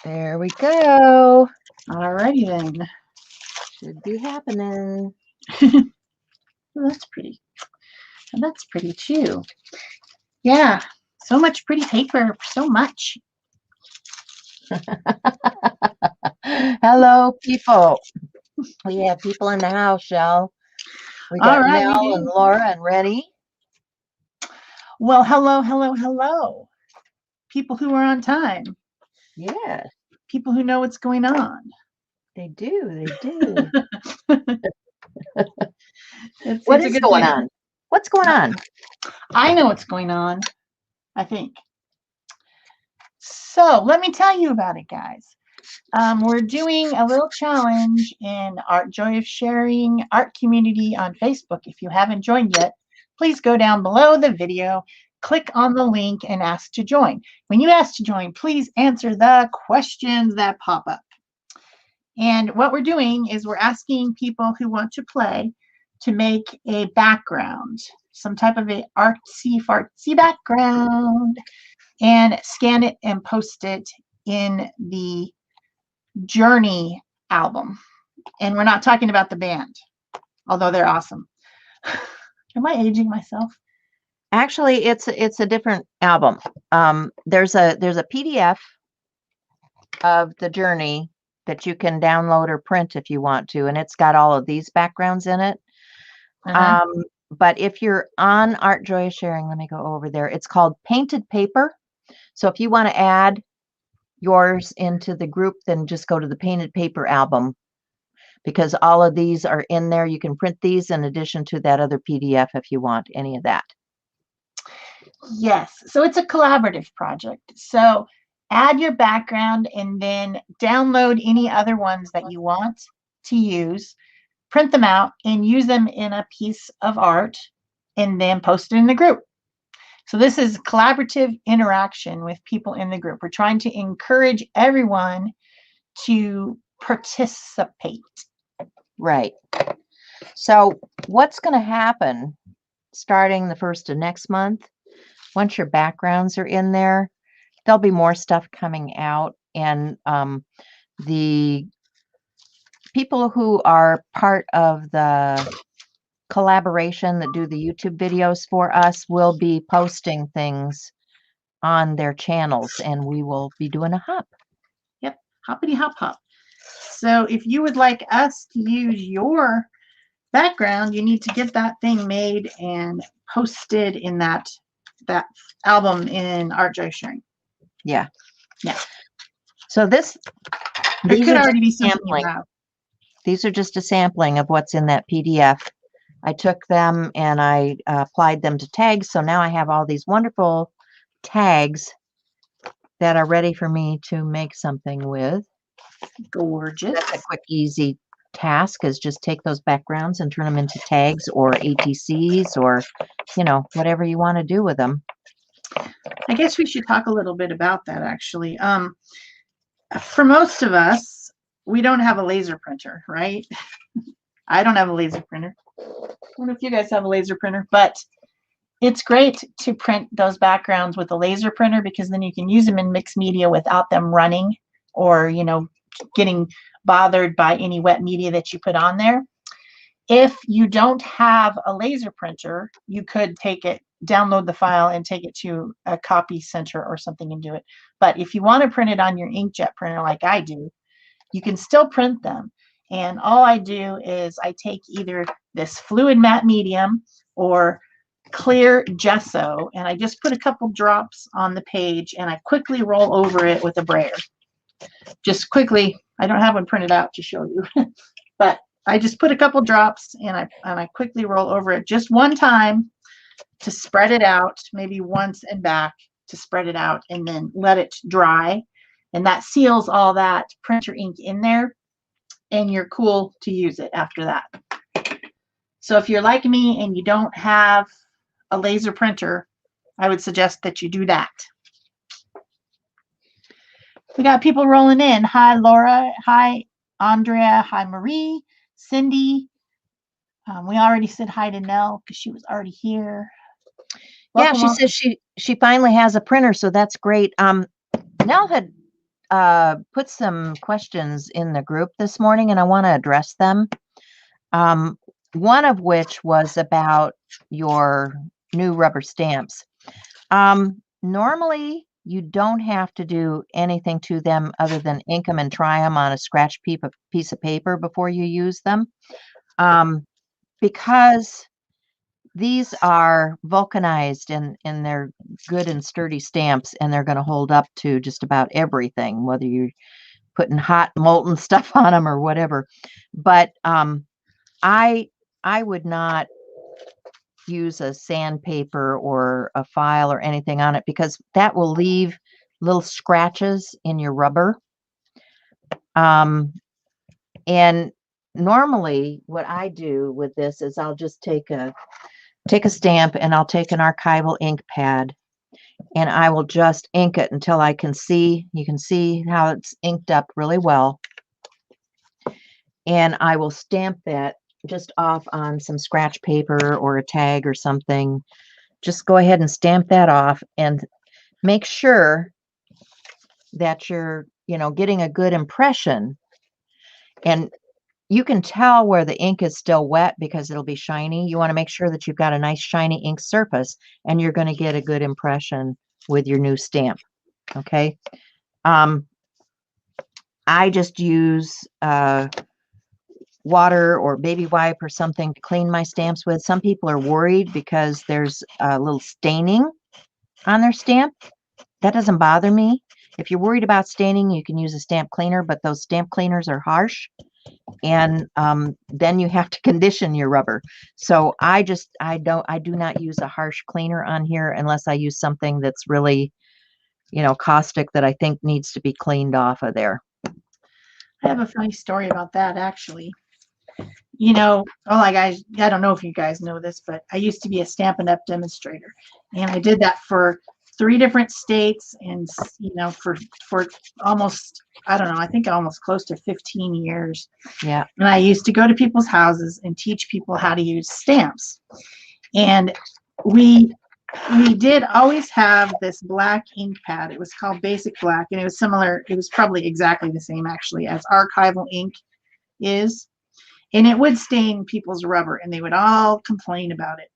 There we go. Alrighty then. Should be happening. Well, that's pretty. And that's pretty too. Yeah. So much pretty paper. So much. Hello, people. We have people in the house, Shell. We All got right, we Nell and do. Laura and Rennie. Well, hello, hello, hello. People who are on time. Yes, People who know what's going on. they do. They do. What It's a is good going thing. on? What's going on? I know what's going on, I think. So let me tell you about it, guys. We're doing a little challenge in Art Joy of Sharing Art Community on Facebook. If you haven't joined yet, please go down below the video, click on the link, and ask to join. When you ask to join, please answer the questions that pop up. And what we're doing is we're asking people who want to play to make a background, some type of a artsy fartsy background, and scan it and post it in the Journey album. And we're not talking about the band, although they're awesome. Am I aging myself? Actually, it's a different album. There's a PDF of the journey that you can download or print if you want to, and it's got all of these backgrounds in it. Uh-huh. But if you're on Art Joy of Sharing, let me go over there. It's called Painted Paper. So if you want to add yours into the group, then just go to the Painted Paper album, because all of these are in there. You can print these in addition to that other PDF if you want any of that. Yes. So it's a collaborative project. So add your background and then download any other ones that you want to use, print them out, and use them in a piece of art, and then post it in the group. So this is collaborative interaction with people in the group. We're trying to encourage everyone to participate. Right. So what's going to happen starting the 1st of next month, once your backgrounds are in there, there'll be more stuff coming out, and the people who are part of the collaboration that do the YouTube videos for us will be posting things on their channels, and we will be doing a hop. Yep, hoppity hop hop. So if you would like us to use your background, you need to get that thing made and posted in that album in Art Joy Sharing. Yeah. Yeah. So It these could are already be just something sampling. you have. These are just a sampling of what's in that PDF. I took them and I applied them to tags. So now I have all these wonderful tags that are ready for me to make something with. Gorgeous. That's a quick, easy task, is just take those backgrounds and turn them into tags or ATCs, or, whatever you want to do with them. I guess we should talk a little bit about that, actually. For most of us, we don't have a laser printer, right? I don't have a laser printer. I don't know if you guys have a laser printer, but it's great to print those backgrounds with a laser printer, because then you can use them in mixed media without them running or, getting bothered by any wet media that you put on there. If you don't have a laser printer, you could download the file and take it to a copy center or something and do it. But if you want to print it on your inkjet printer like I do, you can still print them. And all I do is I take either this fluid matte medium or clear gesso, and I just put a couple drops on the page and I quickly roll over it with a brayer. Just quickly. I don't have one printed out to show you, but I just put a couple drops and I quickly roll over it just one time to spread it out, maybe once and back to spread it out, and then let it dry. And that seals all that printer ink in there, and you're cool to use it after that. So if you're like me and you don't have a laser printer, I would suggest that you do that. We got people rolling in. Hi, Laura. Hi, Andrea. Hi, Marie. Cindy. We already said hi to Nell because she was already here. Welcome, she says she finally has a printer, so that's great. Nell had put some questions in the group this morning, and I want to address them. One of which was about your new rubber stamps. Normally, you don't have to do anything to them other than ink them and try them on a scratch piece of paper before you use them. Because these are vulcanized and they're good and sturdy stamps, and they're going to hold up to just about everything, whether you're putting hot molten stuff on them or whatever. But I would not use a sandpaper or a file or anything on it, because that will leave little scratches in your rubber. And normally what I do with this is I'll just take a stamp, and I'll take an archival ink pad, and I will just ink it until I can see, you can see how it's inked up really well. And I will stamp that just off on some scratch paper or a tag or something. Just go ahead and stamp that off and make sure that you're, getting a good impression. And you can tell where the ink is still wet because it'll be shiny. You want to make sure that you've got a nice shiny ink surface, and you're going to get a good impression with your new stamp. Okay. I just use water or baby wipe or something to clean my stamps with. Some people are worried because there's a little staining on their stamp. That doesn't bother me. If you're worried about staining, you can use a stamp cleaner, but those stamp cleaners are harsh, and then you have to condition your rubber. So I do not use a harsh cleaner on here unless I use something that's really, caustic, that I think needs to be cleaned off of there. I have a funny story about that, actually. Guys, I don't know if you guys know this, but I used to be a Stampin' Up! Demonstrator, and I did that for 3 different states, and for almost, I don't know, I think almost close to 15 years. Yeah. And I used to go to people's houses and teach people how to use stamps. And we did always have this black ink pad. It was called Basic Black, and it was similar. It was probably exactly the same, actually, as archival ink is. And it would stain people's rubber, and they would all complain about it.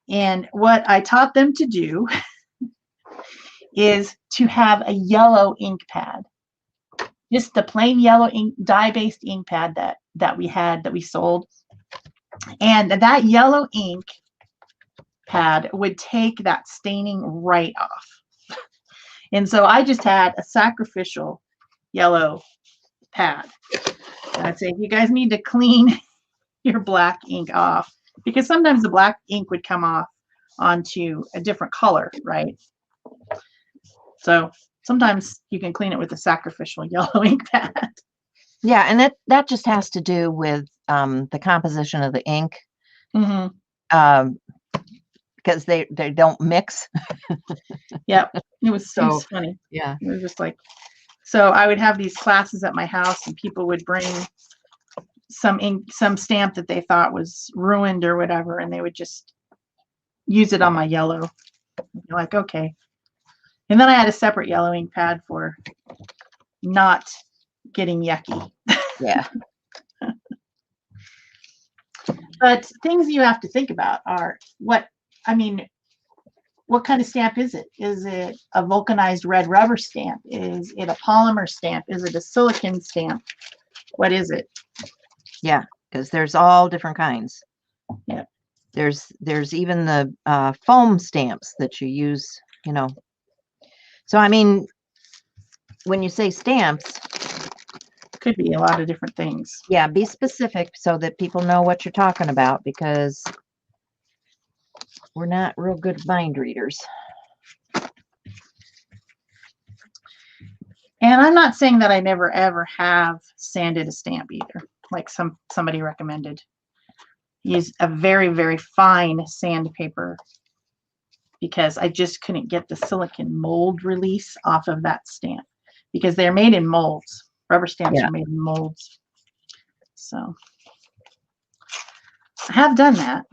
And what I taught them to do is to have a yellow ink pad, just the plain yellow ink, dye-based ink pad that we sold. And that yellow ink pad would take that staining right off. And so I just had a sacrificial yellow pad. And I'd say, you guys need to clean your black ink off, because sometimes the black ink would come off onto a different color, right? So sometimes you can clean it with a sacrificial yellow ink pad. Yeah, and that just has to do with the composition of the ink. Mm-hmm. Because they don't mix. Yeah, it was funny. Yeah, it was just like, so I would have these classes at my house, and people would bring some ink, some stamp that they thought was ruined or whatever, and they would just use it on my yellow. You're like, okay. And then I had a separate yellow ink pad for not getting yucky. Yeah. But things you have to think about are what kind of stamp is it? Is it a vulcanized red rubber stamp? Is it a polymer stamp? Is it a silicone stamp? What is it? Yeah, because there's all different kinds. Yeah. There's even the foam stamps that you use, So, when you say stamps, could be a lot of different things. Yeah, be specific so that people know what you're talking about, because we're not real good mind readers. And I'm not saying that I never ever have sanded a stamp either, like somebody recommended. Use a very, very fine sandpaper, because I just couldn't get the silicone mold release off of that stamp, because they're made in molds. Rubber stamps are made in molds. So I have done that,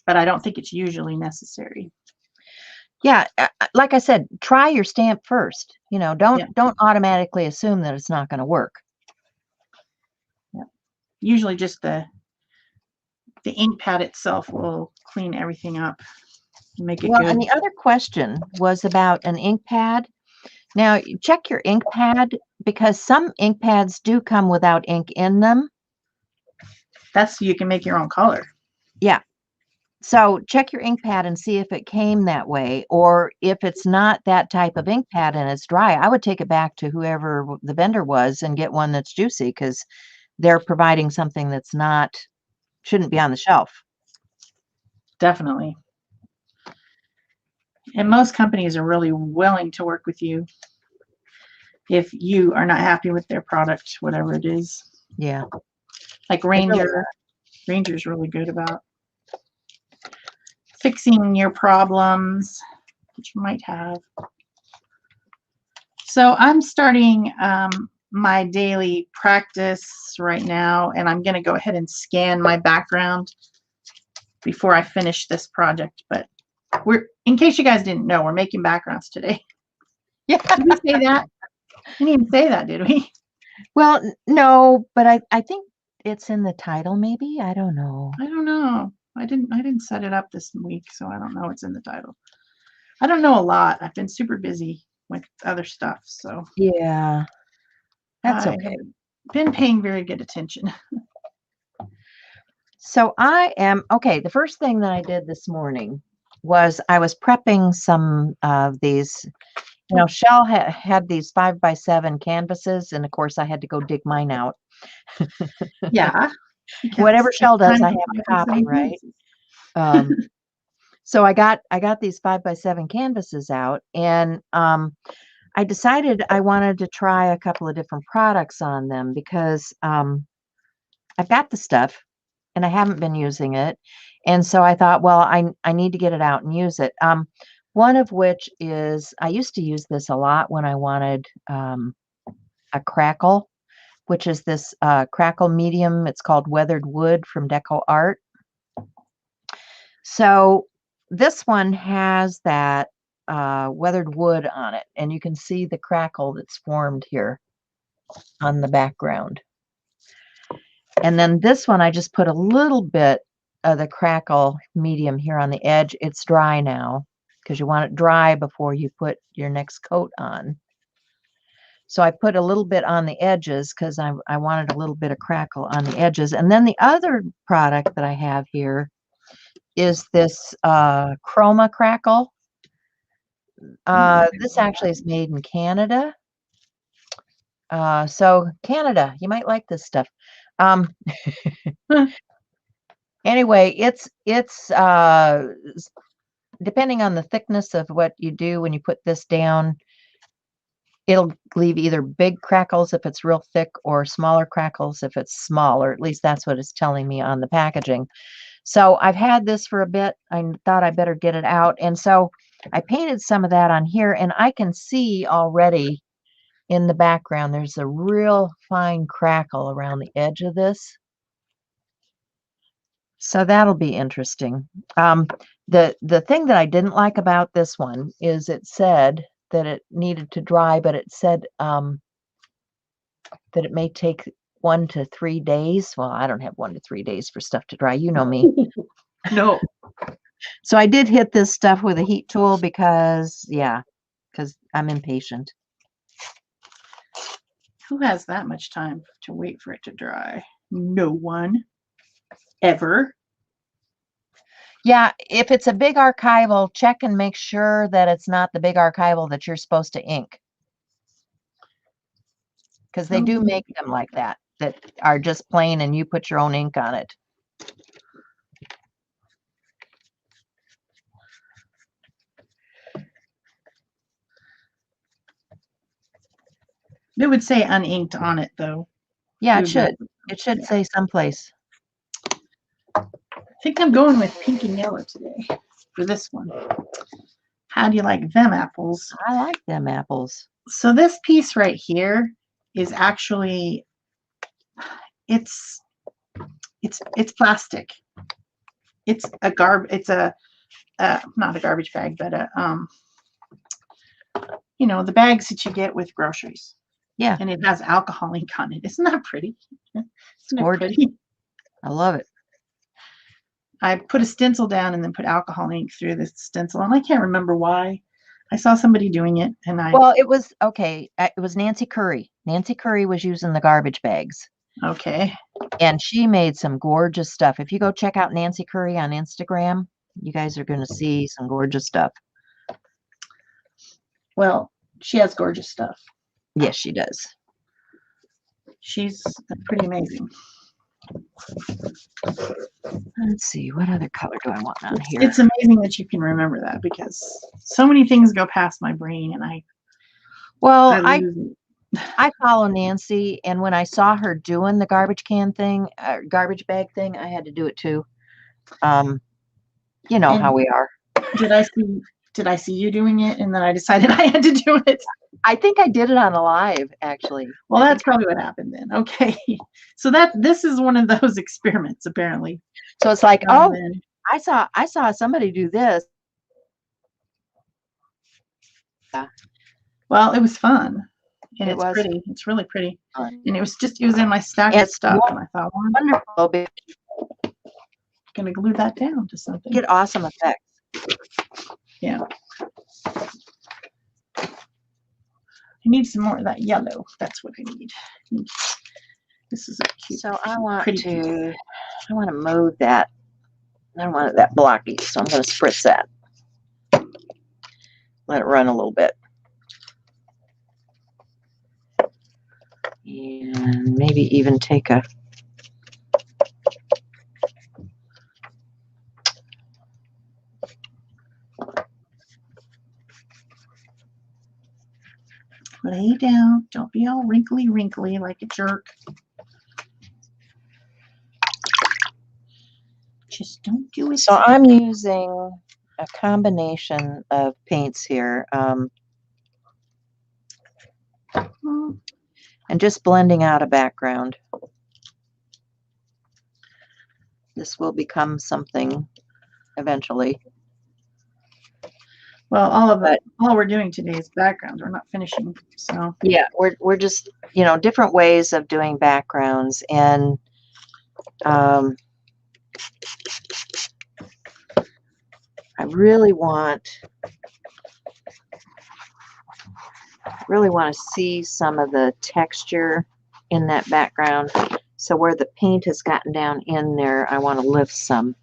but I don't think it's usually necessary. Yeah, like I said, try your stamp first. You know, Yeah. don't automatically assume that it's not going to work. Usually just the ink pad itself will clean everything up and make it Well, good. and the other question was about an ink pad. Now, you check your ink pad because some ink pads do come without ink in them. That's you can make your own color. Yeah. So check your ink pad and see if it came that way, or if it's not that type of ink pad and it's dry, I would take it back to whoever the vendor was and get one that's juicy because they're providing something that's not, shouldn't be on the shelf. Definitely. And most companies are really willing to work with you if you are not happy with their product, whatever it is. Yeah. Like They really Ranger. Ranger's really good about fixing your problems that you might have. So I'm starting my daily practice right now, and I'm going to go ahead and scan my background before I finish this project. But in case you guys didn't know, we're making backgrounds today. Yeah. Did we say that? We didn't even say that, did we? Well, no, but I think it's in the title, maybe. I don't know. I don't know. I didn't set it up this week, so I don't know what's in the title. I don't know a lot. I've been super busy with other stuff, so Yeah. That's I okay. haven't been paying very good attention. So I am okay. The first thing that I did this morning was I was prepping some of these. You know, Shell had these 5x7 canvases, and of course, I had to go dig mine out. Yeah. because Whatever it's Shell does, time I to have to find copy, some right? pieces. So I got these 5x7 canvases out, and I decided I wanted to try a couple of different products on them because I've got the stuff and I haven't been using it. And so I thought, well, I need to get it out and use it. One of which is I used to use this a lot when I wanted a crackle, which is this crackle medium. It's called Weathered Wood from Deco Art. So this one has that weathered wood on it, and you can see the crackle that's formed here on the background. And then this one, I just put a little bit of the crackle medium here on the edge. It's dry now because you want it dry before you put your next coat on. So I put a little bit on the edges because I wanted a little bit of crackle on the edges. And then the other product that I have here is this Chroma Crackle. This actually is made in Canada. So Canada, you might like this stuff. Anyway, it's depending on the thickness of what you do when you put this down, it'll leave either big crackles if it's real thick or smaller crackles if it's small, or at least that's what it's telling me on the packaging. So I've had this for a bit. I thought I better get it out. And so I painted some of that on here, and I can see already in the background, there's a real fine crackle around the edge of this. So that'll be interesting. The thing that I didn't like about this one is it said that it needed to dry, but it said that it may take 1 to 3 days. Well, I don't have 1 to 3 days for stuff to dry. You know me. No. So I did hit this stuff with a heat tool because I'm impatient. Who has that much time to wait for it to dry? No one. Ever. Yeah, if it's a big archival, check and make sure that it's not the big archival that you're supposed to ink. Because they do make them like that are just plain and you put your own ink on it. It would say uninked on it, though. Yeah, it should. It should say someplace. I think I'm going with pink and yellow today for this one. How do you like them apples? I like them apples. So this piece right here is actually, it's plastic. It's a not a garbage bag, but the bags that you get with groceries. Yeah. And it has alcohol ink on it. Isn't that pretty? Isn't it Gorgeous. pretty? I love it. I put a stencil down and then put alcohol ink through the stencil, and I can't remember why. I saw somebody doing it, and Well, it was okay. It was Nancy Curry. Nancy Curry was using the garbage bags, okay. and she made some gorgeous stuff. If you go check out Nancy Curry on Instagram, you guys are going to see some gorgeous stuff. Well, she has gorgeous stuff. Yes, she does. She's pretty amazing. Let's see, what other color do I want on here? It's amazing that you can remember that, because so many things go past my brain, and I lose it. I follow Nancy, and when I saw her doing the garbage can thing, garbage bag thing, I had to do it too. You know how we are. Did I see you doing it, and then I decided I had to do it? I think I did it on a live, actually. Well, that's probably what happened then. Okay. So this is one of those experiments, apparently. So it's like, oh, I saw somebody do this. Yeah. Well, it was fun. And It's pretty. It's really pretty. And it was in my stack of stuff, and I thought, well, wonderful. I'm gonna glue that down to something. Get awesome effects. Yeah. I need some more of that yellow. That's what I need. This is a cute. So I want to move that. I don't want that blocky, so I'm going to spritz that. Let it run a little bit. And maybe even take a lay down. Don't be all wrinkly like a jerk. Just don't do it. So I'm using a combination of paints here. And just blending out a background. This will become something eventually. Well, all we're doing today is backgrounds. We're not finishing. So yeah, we're just, different ways of doing backgrounds. And I really want to see some of the texture in that background. So where the paint has gotten down in there, I want to lift some.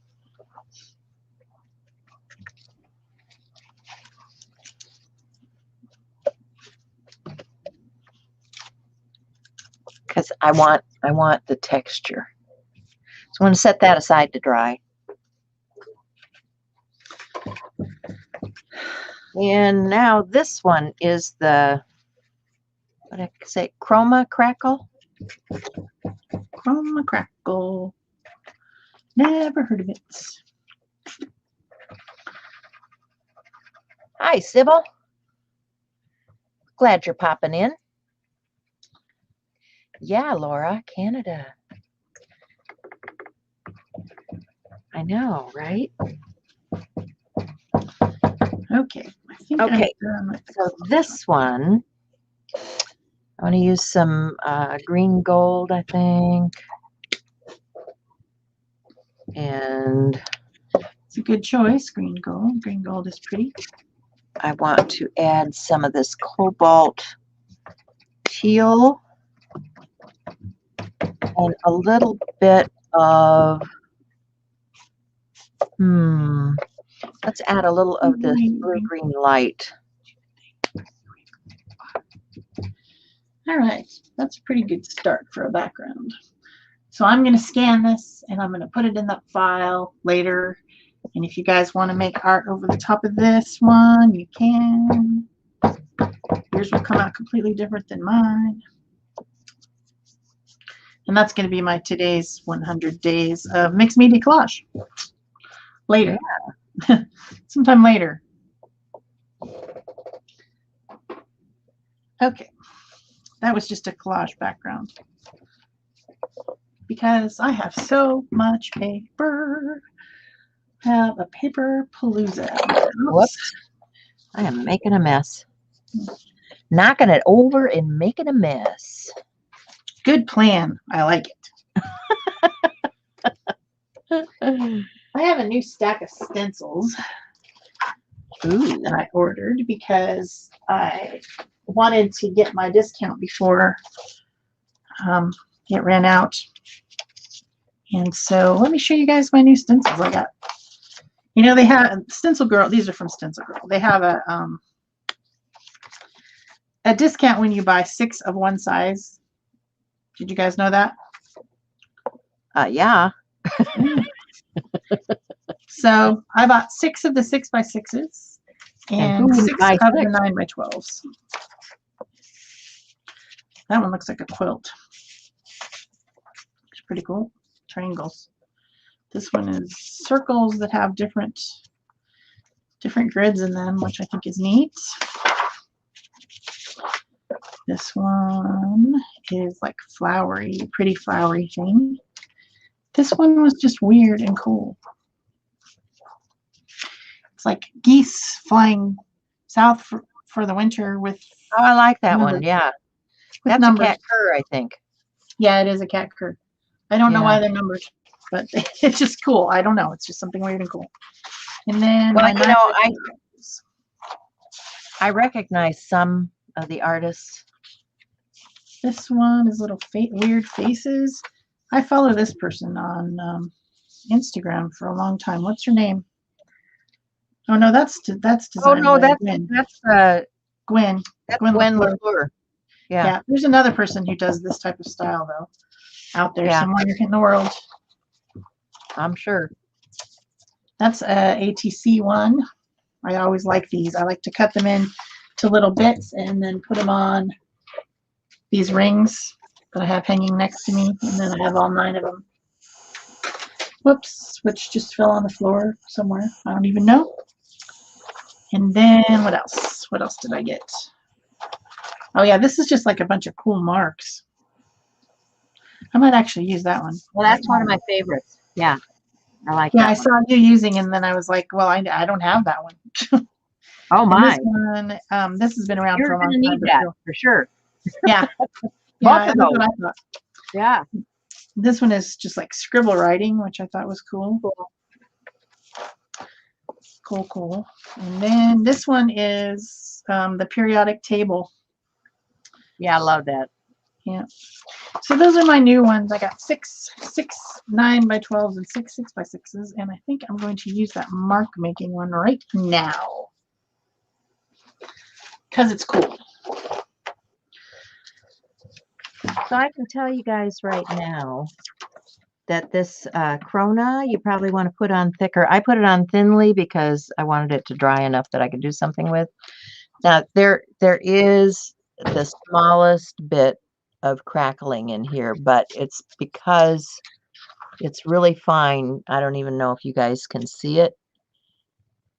Because I want the texture. So I'm going to set that aside to dry. And now this one is the, what did I say, Chroma Crackle? Chroma Crackle. Never heard of it. Hi, Sybil. Glad you're popping in. Yeah, Laura, Canada. I know, right? Okay. Okay. So this one, I want to use some green gold, I think. And it's a good choice, green gold. Green gold is pretty. I want to add some of this cobalt teal and a little bit of, let's add a little of this blue-green light. All right, that's a pretty good start for a background. So I'm going to scan this, and I'm going to put it in that file later. And if you guys want to make art over the top of this one, you can. Yours will come out completely different than mine. And that's going to be my today's 100 days of mixed media collage. Later. Yeah. Sometime later. Okay. That was just a collage background. Because I have so much paper. have a paper palooza. Whoops. I am making a mess. Knocking it over and making a mess. Good plan. I like it. I have a new stack of stencils Ooh. that I ordered because I wanted to get my discount before it ran out. And so let me show you guys my new stencils I got. You know, they have Stencil Girl. These are from Stencil Girl. They have a discount when you buy 6 of one size. Did you guys know that? Yeah. So I bought 6 of the 6x6s and who 6 wouldn't buy of the 6? 9x12s. That one looks like a quilt. It's pretty cool. Triangles. This one is circles that have different grids in them, which I think is neat. This one is like flowery, pretty flowery thing. This one was just weird and cool. It's like geese flying south for the winter with. Oh, I like that numbers. one. Yeah. With That's numbers. a cat cur, I think. Yeah, it is a cat cur. I don't know Yeah. why they're numbered, but it's just cool. I don't know. It's just something weird and cool. And then Well, my you know, I recognize some of the artists. This one is little weird faces. I follow this person on Instagram for a long time. What's her name? Oh no, that's designed Oh no, by that's Gwen. Gwen LaFleur. LaFleur. Yeah, there's another person who does this type of style though, out there somewhere in the world. I'm sure. That's a ATC one. I always like these. I like to cut them in to little bits and then put them on these rings that I have hanging next to me, and then I have all 9 of them. Whoops, which just fell on the floor somewhere. I don't even know. And then what else? What else did I get? Oh yeah, this is just like a bunch of cool marks. I might actually use that one. Well, that's one of my favorites. Yeah, I like Yeah, that I one. saw you using, and then I was like, well, I don't have that one. Oh And my. this one, this has been around You're for a long going to time. need that for sure. Yeah. Both Yeah, of that's those. what I thought. Yeah. This one is just like scribble writing, which I thought was cool. Cool. And then this one is the periodic table. Yeah, I love that. Yeah. So those are my new ones. I got 6 9x12s and 6 6x6s, and I think I'm going to use that mark making one right now because it's cool. So I can tell you guys right now that this Krona, you probably want to put on thicker. I put it on thinly because I wanted it to dry enough that I could do something with. Now, there is the smallest bit of crackling in here, but it's because it's really fine. I don't even know if you guys can see it.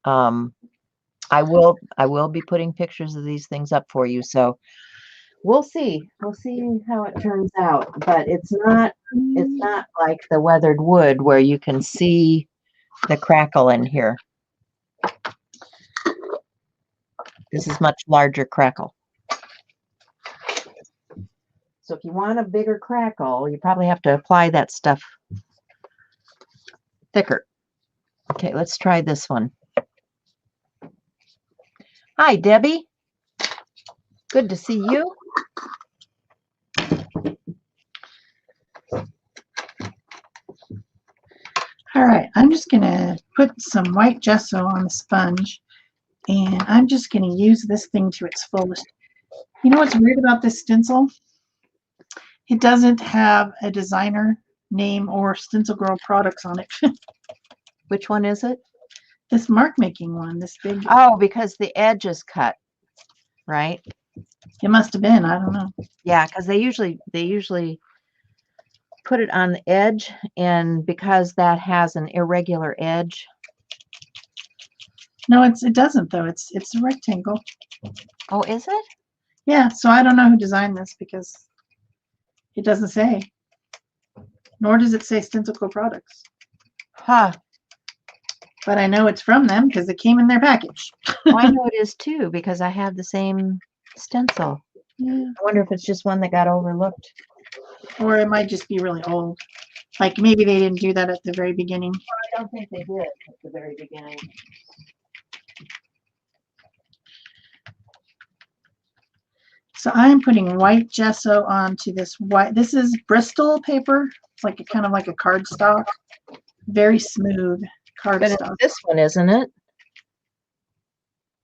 I will be putting pictures of these things up for you, so we'll see how it turns out. But it's not like the weathered wood where you can see the crackle in here. This is much larger crackle. So if you want a bigger crackle, you probably have to apply that stuff thicker. Okay, let's try this one. Hi, Debbie. Good to see you. All right, I'm just going to put some white gesso on the sponge, and I'm just going to use this thing to its fullest. You know what's weird about this stencil? It doesn't have a designer name or Stencil Girl products on it. Which one is it? This mark making one, this big. Oh, because the edge is cut, right? It must have been. I don't know. Yeah, because they usually put it on the edge, and because that has an irregular edge. No, it doesn't though. It's a rectangle. Oh, is it? Yeah. So I don't know who designed this because it doesn't say. Nor does it say Stencil Girl products. Huh. but I know it's from them because it came in their package. Oh, I know it is too, because I have the same stencil. Yeah. I wonder if it's just one that got overlooked. Or it might just be really old. Like maybe they didn't do that at the very beginning. I don't think they did at the very beginning. So I'm putting white gesso onto this white. This is Bristol paper. It's like a kind of like a cardstock. Very smooth But it's cardstock. this one, isn't it?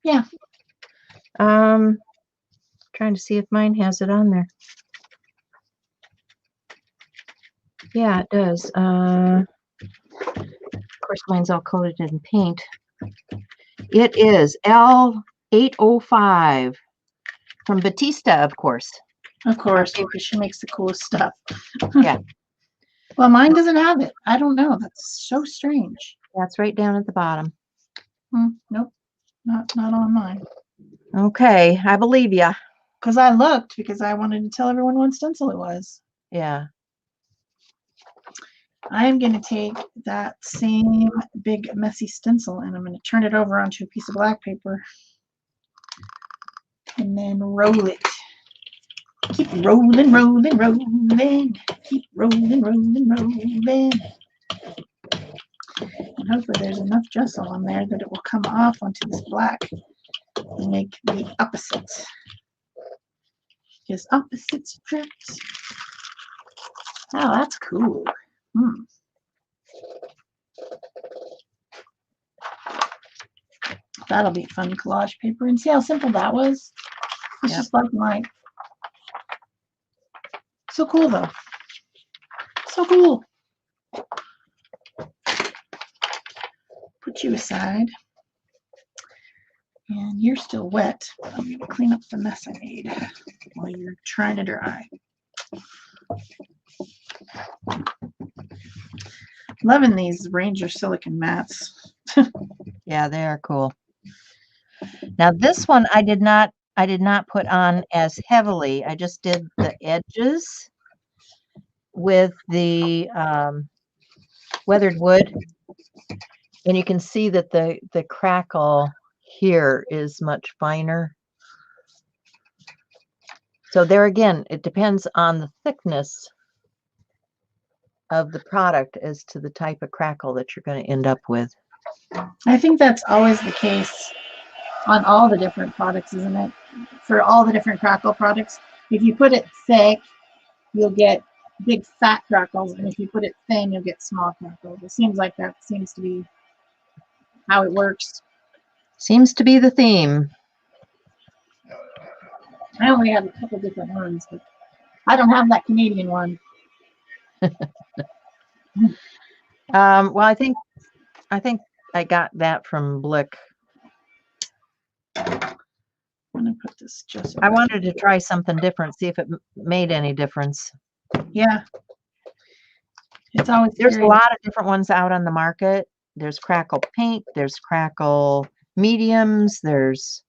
Yeah. Trying to see if mine has it on there. Yeah, it does. Of course, mine's all coated in paint. It is L805 from Batista, of course. Of course, because she makes the coolest stuff. Yeah. Well, mine doesn't have it. I don't know. That's so strange. That's right down at the bottom. Nope, not on mine. Okay, I believe ya. Because I looked because I wanted to tell everyone what stencil it was. Yeah. I'm going to take that same big messy stencil and I'm going to turn it over onto a piece of black paper and then roll it. Keep rolling, rolling, rolling. Keep rolling, rolling, rolling. And hopefully there's enough gesso on there that it will come off onto this black and make the opposite. Because opposites attract. Oh, that's cool. That'll be fun collage paper. And see how simple that was? It's just like mine. So cool though. So cool. Put you aside. And you're still wet. I'm going to clean up the mess I made while you're trying to dry. Loving these Ranger silicone mats. Yeah, they are cool. Now this one I did not put on as heavily. I just did the edges with the weathered wood, and you can see that the crackle here is much finer. So there again, it depends on the thickness of the product as to the type of crackle that you're going to end up with. I think that's always the case on all the different products, isn't it? For all the different crackle products. If you put it thick, you'll get big fat crackles, and if you put it thin, you'll get small crackles. It seems like that seems to be how it works. Seems to be the theme. I only have a couple different ones, but I don't have that Canadian one. Well, I think I got that from Blick. I'm gonna put this just. I wanted to try something different, see if it made any difference. Yeah. It's always There's a curious. lot of different ones out on the market. There's crackle paint, there's crackle mediums, there's,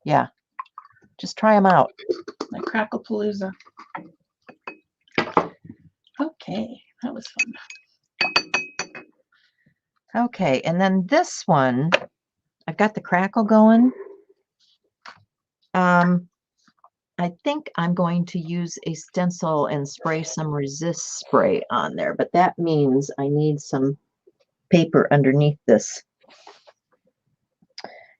yeah, just try them out. Like Crackle Palooza. Okay, that was fun. Okay, and then this one, I've got the crackle going. I think I'm going to use a stencil and spray some resist spray on there, but that means I need some paper underneath this.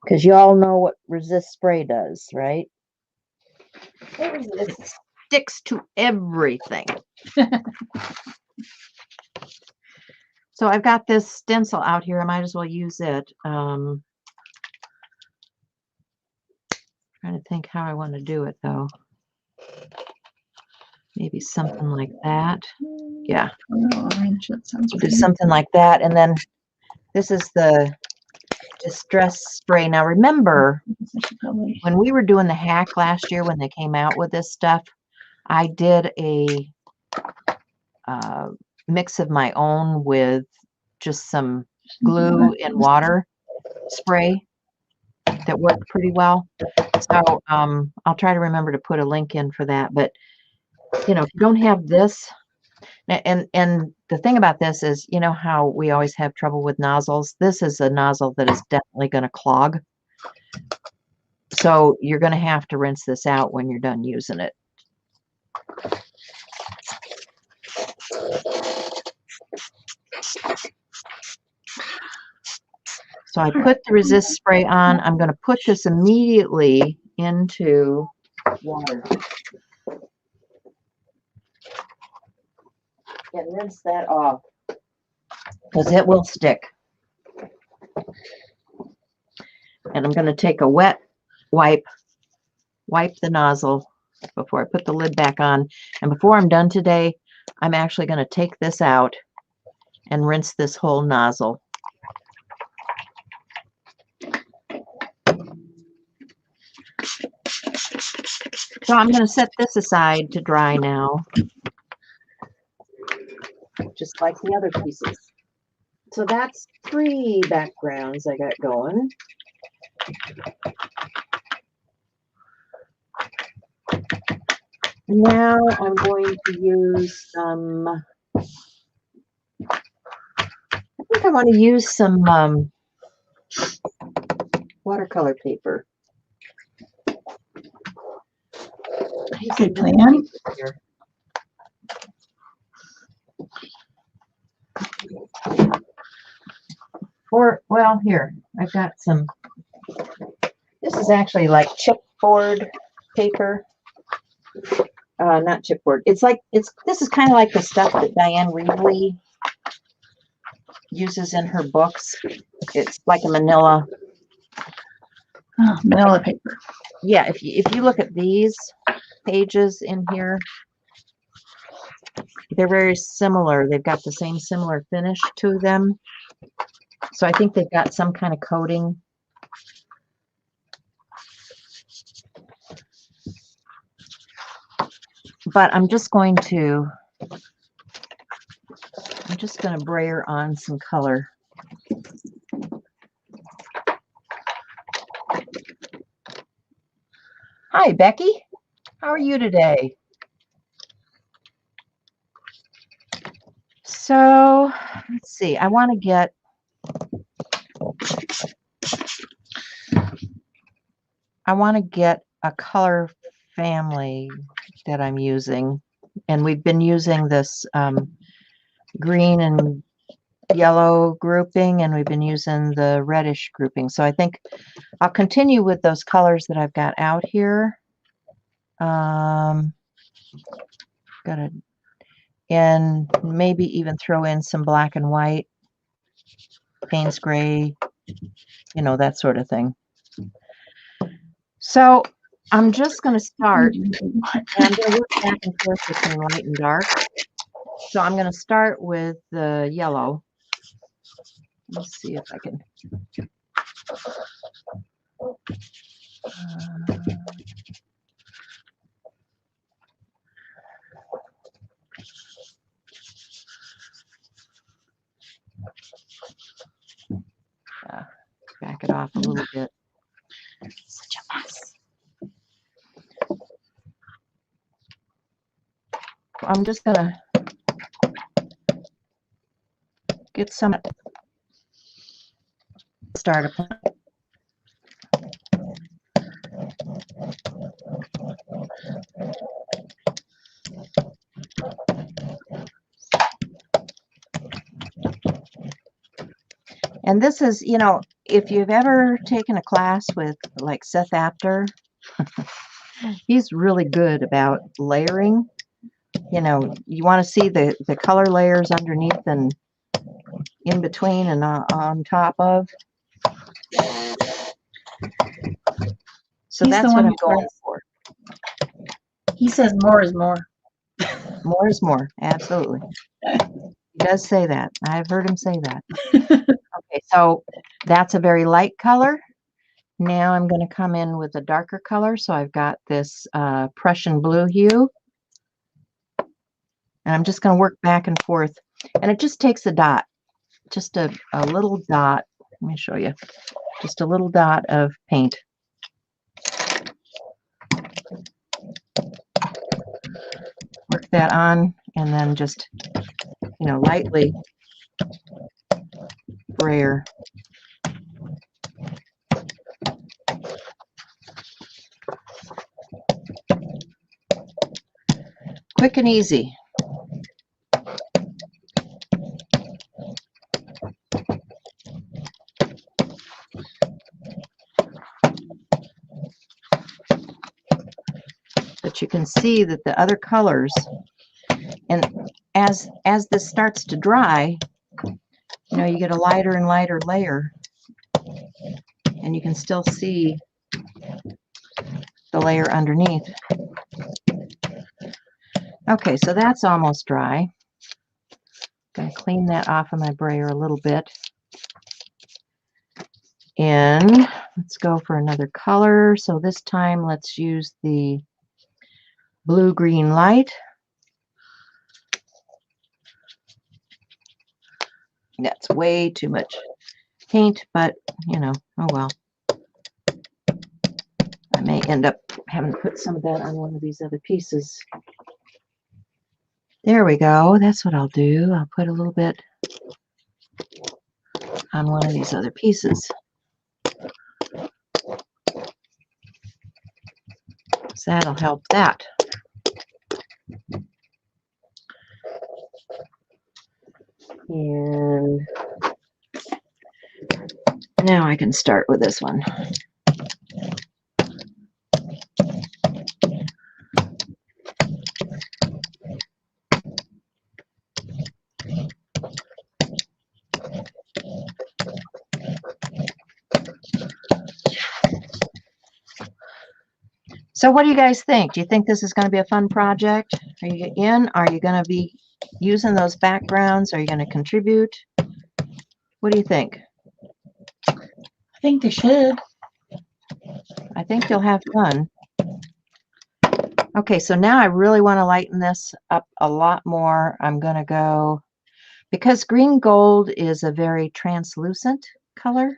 Because you all know what resist spray does, right? It sticks to everything. So I've got this stencil out here. I might as well use it. Trying to think how I want to do it though. Maybe something like that. Yeah. Orange, that sounds Do pretty. something like that. And then this is the distress spray. Now remember, I should probably. when we were doing the hack last year, when they came out with this stuff, I did a mix of my own with just some glue and water spray that worked pretty well. So I'll try to remember to put a link in for that. But you know, if you don't have this, And the thing about this is, you know how we always have trouble with nozzles? This is a nozzle that is definitely going to clog. So you're going to have to rinse this out when you're done using it. So I put the resist spray on. I'm going to put this immediately into water. And rinse that off because it will stick. And I'm going to take a wet wipe the nozzle before I put the lid back on. And before I'm done today, I'm actually going to take this out and rinse this whole nozzle. So I'm going to set this aside to dry now, just like the other pieces. So that's 3 backgrounds I got going. Now I'm going to use some, I think I want to use some watercolor paper. Good plan. Here. Or, well, here, I've got some, this is actually like chipboard paper. Not chipboard. It's like, this is kind of like the stuff that Diane Reevely uses in her books. It's like a manila. Oh, manila paper. Yeah, if you look at these pages in here, they're very similar. They've got the same similar finish to them. So I think they've got some kind of coating. But I'm just going to brayer on some color. Hi, Becky. How are you today? So let's see. I want to get a color family that I'm using, and we've been using this green and yellow grouping, and we've been using the reddish grouping. So I think I'll continue with those colors that I've got out here. And maybe even throw in some black and white, Payne's gray, you know, that sort of thing. So I'm just going to start, and I'm going to work back and forth between light and dark. So I'm going to start with the yellow. Let's see if I can. Back it off a little bit. Such a mess. I'm just going to get some start a plant. And this is, you know, if you've ever taken a class with like Seth Apter, he's really good about layering. You know, you want to see the color layers underneath and in between and on top of. So He's that's what I'm going for. He says more is more. More is more. Absolutely. He does say that. I've heard him say that. Okay, so that's a very light color. Now I'm going to come in with a darker color. So I've got this Prussian blue hue. And I'm just going to work back and forth. And it just takes a dot. Just a little dot. Let me show you. Just a little dot of paint. Work that on and then just, you know, lightly brayer. Quick and easy. But you can see that the other colors, and as this starts to dry, you know, you get a lighter and lighter layer, and you can still see the layer underneath. Okay, so that's almost dry. Gonna clean that off of my brayer a little bit. And let's go for another color. So this time let's use the blue-green light. That's way too much paint, but you know, oh well. I may end up having to put some of that on one of these other pieces. There we go. That's what I'll do. I'll put a little bit on one of these other pieces. So that'll help that. And now I can start with this one. So what do you guys think? Do you think this is going to be a fun project? Are you in? Are you going to be using those backgrounds? Are you going to contribute? What do you think? I think they should. I think you'll have fun. Okay, so now I really want to lighten this up a lot more. I'm going to go, because green gold is a very translucent color,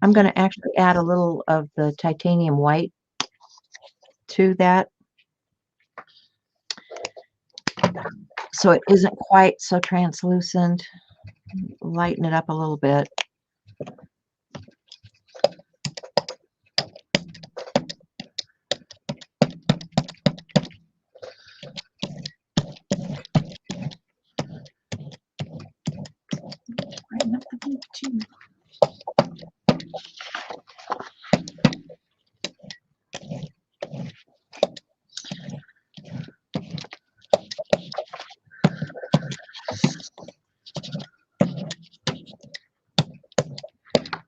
I'm going to actually add a little of the titanium white to that, so it isn't quite so translucent. Lighten it up a little bit. Brighten up the paint too.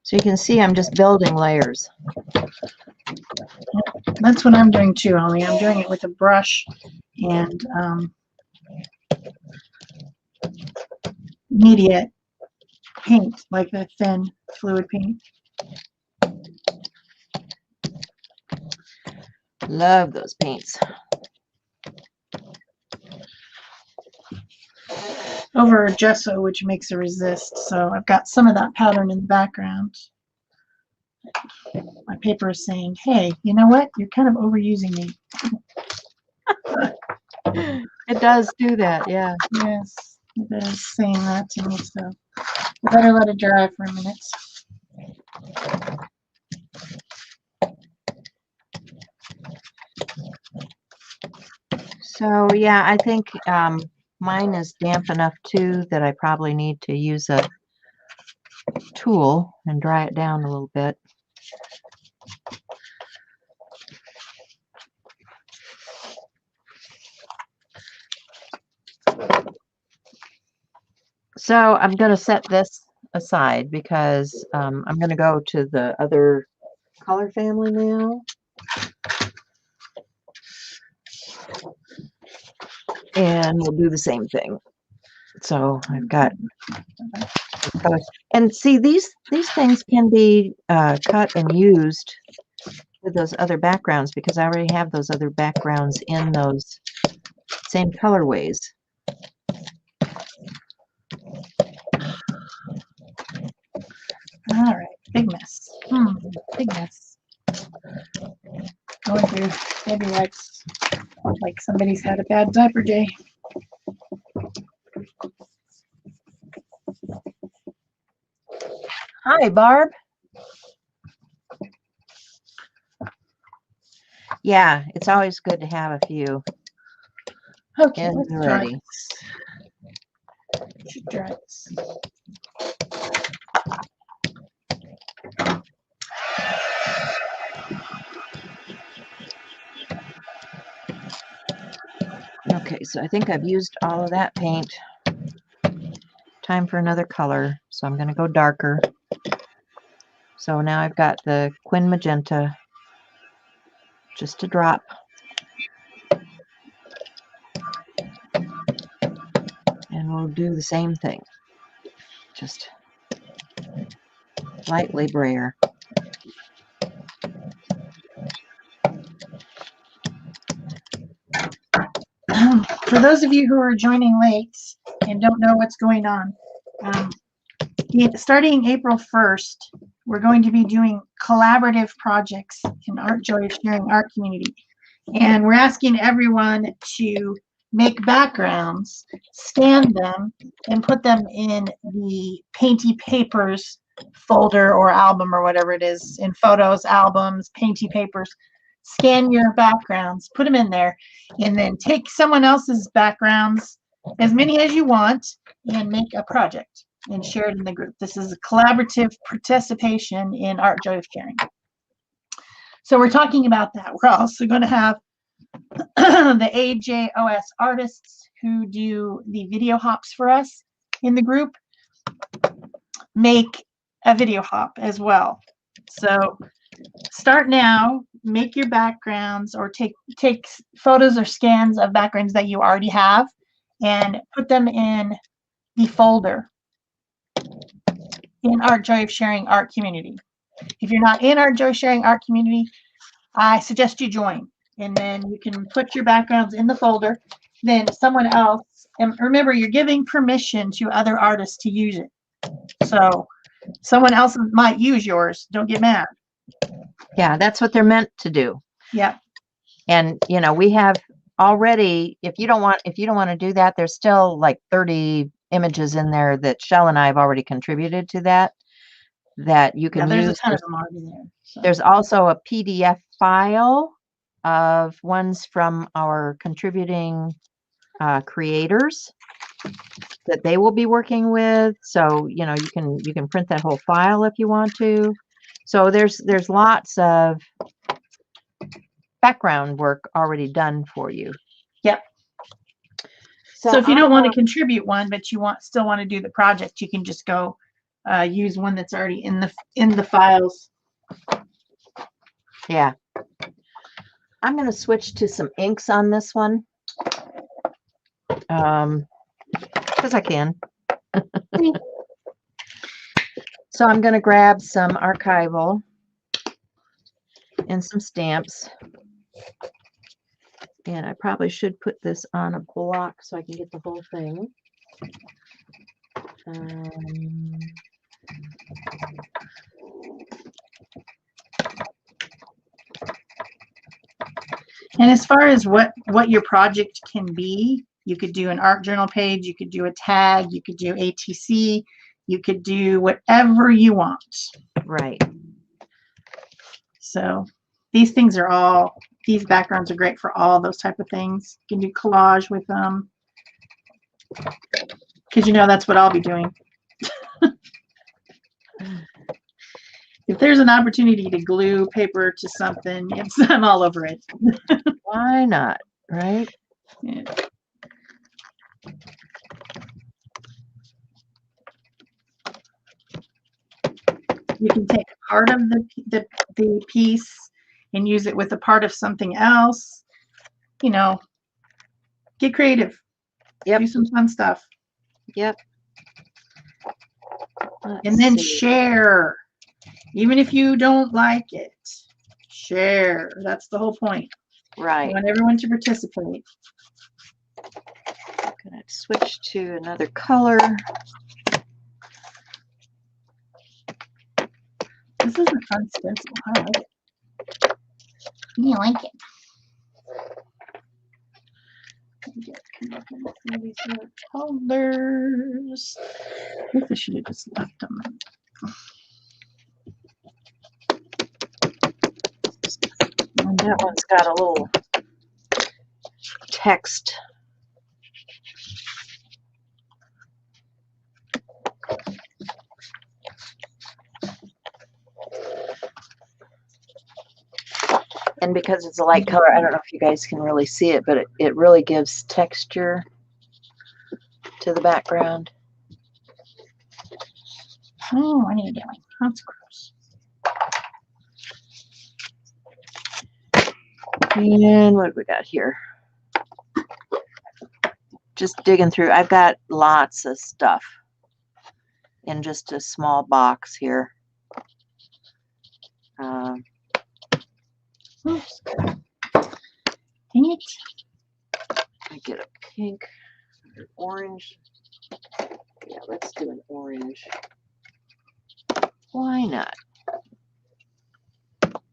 So you can see I'm just building layers. That's what I'm doing too, Holly. I'm doing it with a brush and immediate paint, like the thin fluid paint. Love those paints. Over gesso, which makes a resist. So I've got some of that pattern in the background. My paper is saying, hey, you know what? You're kind of overusing me. It does do that, yeah. Yes, it is saying that to me, so I better let it dry for a minute. So yeah, I think mine is damp enough too that I probably need to use a tool and dry it down a little bit. So I'm going to set this aside because I'm going to go to the other color family now. And we'll do the same thing. So I've got colors. And see, these things can be cut and used with those other backgrounds because I already have those other backgrounds in those same colorways. All right, big mess. Big mess. Going through baby wipes like somebody's had a bad diaper day. Hi, Barb. Yeah, it's always good to have a few Okay, in let's the try ready. this. Should try this. Okay, so I think I've used all of that paint. Time for another color, so I'm going to go darker. So now I've got the Quin Magenta, just a drop. And we'll do the same thing. Just lightly brayer. For those of you who are joining late and don't know what's going on, starting April 1st, we're going to be doing collaborative projects in Art Joy of Sharing Art Community. And we're asking everyone to make backgrounds, scan them, and put them in the Painty Papers folder or album or whatever it is, in photos, albums, Painty Papers. Scan your backgrounds, put them in there, and then take someone else's backgrounds, as many as you want, and make a project and share it in the group. This is a collaborative participation in Art Joy of Sharing. So we're talking about that. We're also going to have the AJOS artists who do the video hops for us in the group make a video hop as well. So start now, make your backgrounds, or take photos or scans of backgrounds that you already have and put them in the folder in Art Joy of Sharing Art Community. If you're not in Art Joy of Sharing Art Community, I suggest you join, and then you can put your backgrounds in the folder. Then someone else, and remember, you're giving permission to other artists to use it. So someone else might use yours. Don't get mad. Yeah, that's what they're meant to do. Yeah. And you know, we have already, if you don't want to do that, there's still like 30 images in there that Shell and I have already contributed to that you can there's use. a ton of them already there. So. There's also a PDF file of ones from our contributing creators that they will be working with. So, you know, you can print that whole file if you want to. So there's lots of background work already done for you. Yep. So if you don't want to contribute one, but you still want to do the project, you can just go use one that's already in the files. Yeah. I'm going to switch to some inks on this one. Because I can. So I'm going to grab some archival and some stamps. And I probably should put this on a block so I can get the whole thing. And as far as what your project can be, you could do an art journal page, you could do a tag, you could do ATC, you could do whatever you want. Right. So these backgrounds are great for all those type of things. You can do collage with them. Because you know that's what I'll be doing. If there's an opportunity to glue paper to something, I'm all over it. Why not, right? Yeah. You can take part of the piece and use it with a part of something else. You know, get creative. Yep. Do some fun stuff. Yep. And then share. Even if you don't like it, share. That's the whole point. Right. I want everyone to participate. I'm going to switch to another color. This is a fun stencil. I like it. You like it? Get some of these other colors. I guess I should have just left them. That one's got a little text. And because it's a light color, I don't know if you guys can really see it, but it really gives texture to the background. Oh, what are you doing? That's gross. And what do we got here? Just digging through. I've got lots of stuff in just a small box here. Oops. Dang it. I get a pink or orange. Yeah, let's do an orange. Why not?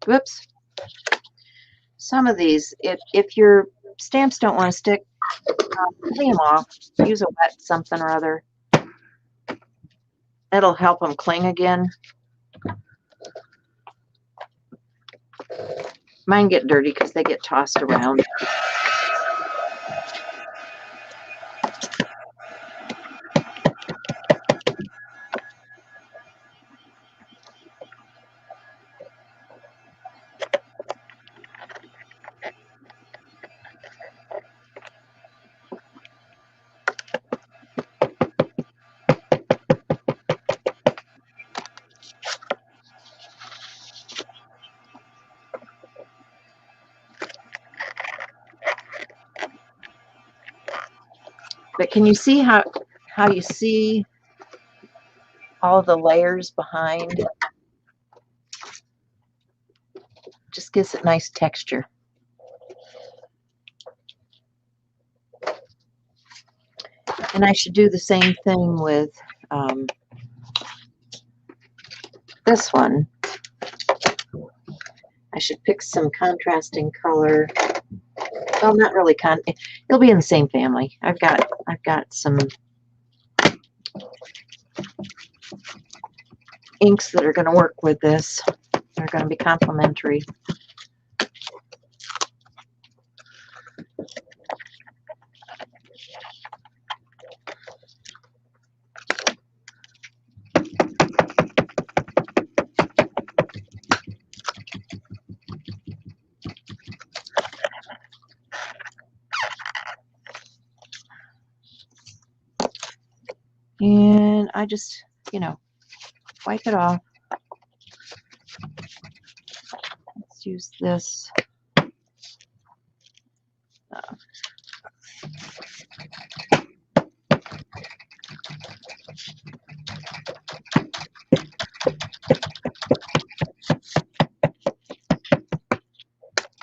Whoops. Some of these, if your stamps don't want to stick, clean them off. Use a wet something or other. It'll help them cling again. Mine get dirty because they get tossed around. But can you see how you see all the layers behind? Just gives it nice texture. And I should do the same thing with this one. I should pick some contrasting color. Well, not really it'll be in the same family. I've got some inks that are going to work with this. They're going to be complementary. And I just, wipe it off. Let's use this.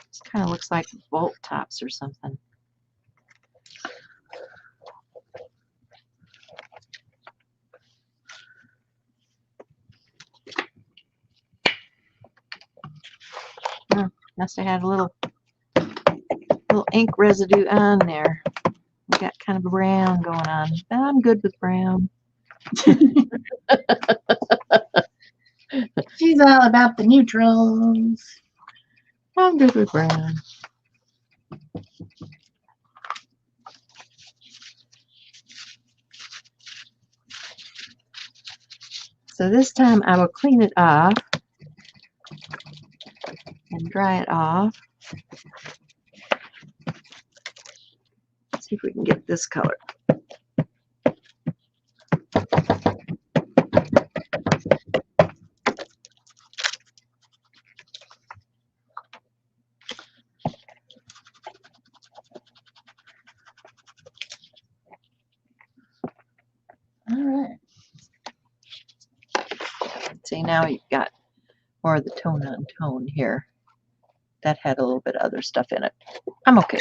This kind of looks like bolt tops or something. Must have had a little ink residue on there. We got kind of brown going on. I'm good with brown. She's all about the neutrals. I'm good with brown. So this time I will clean it off and dry it off. Let's see if we can get this color. All right. See, now you've got more of the tone on tone here. That had a little bit of other stuff in it. I'm okay.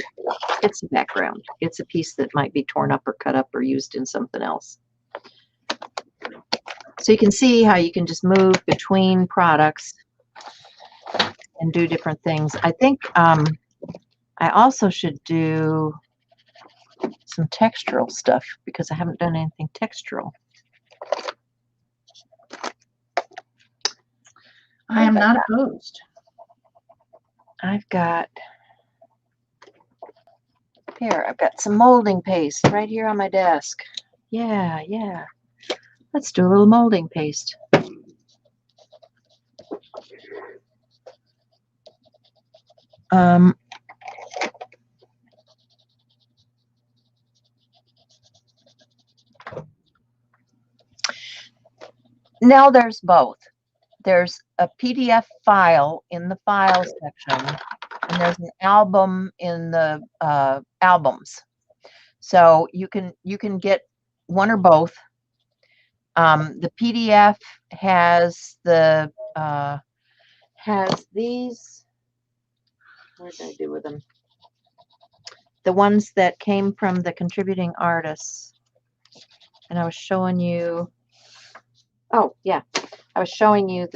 It's the background. It's a piece that might be torn up or cut up or used in something else. So you can see how you can just move between products and do different things. I think I also should do some textural stuff because I haven't done anything textural. I am not opposed. I've got some molding paste right here on my desk. Yeah, yeah. Let's do a little molding paste. Now there's both. There's a PDF file in the file section, and there's an album in the albums. So you can get one or both. The PDF has these. What did I do with them? The ones that came from the contributing artists. And I was showing you. Oh yeah, I was showing you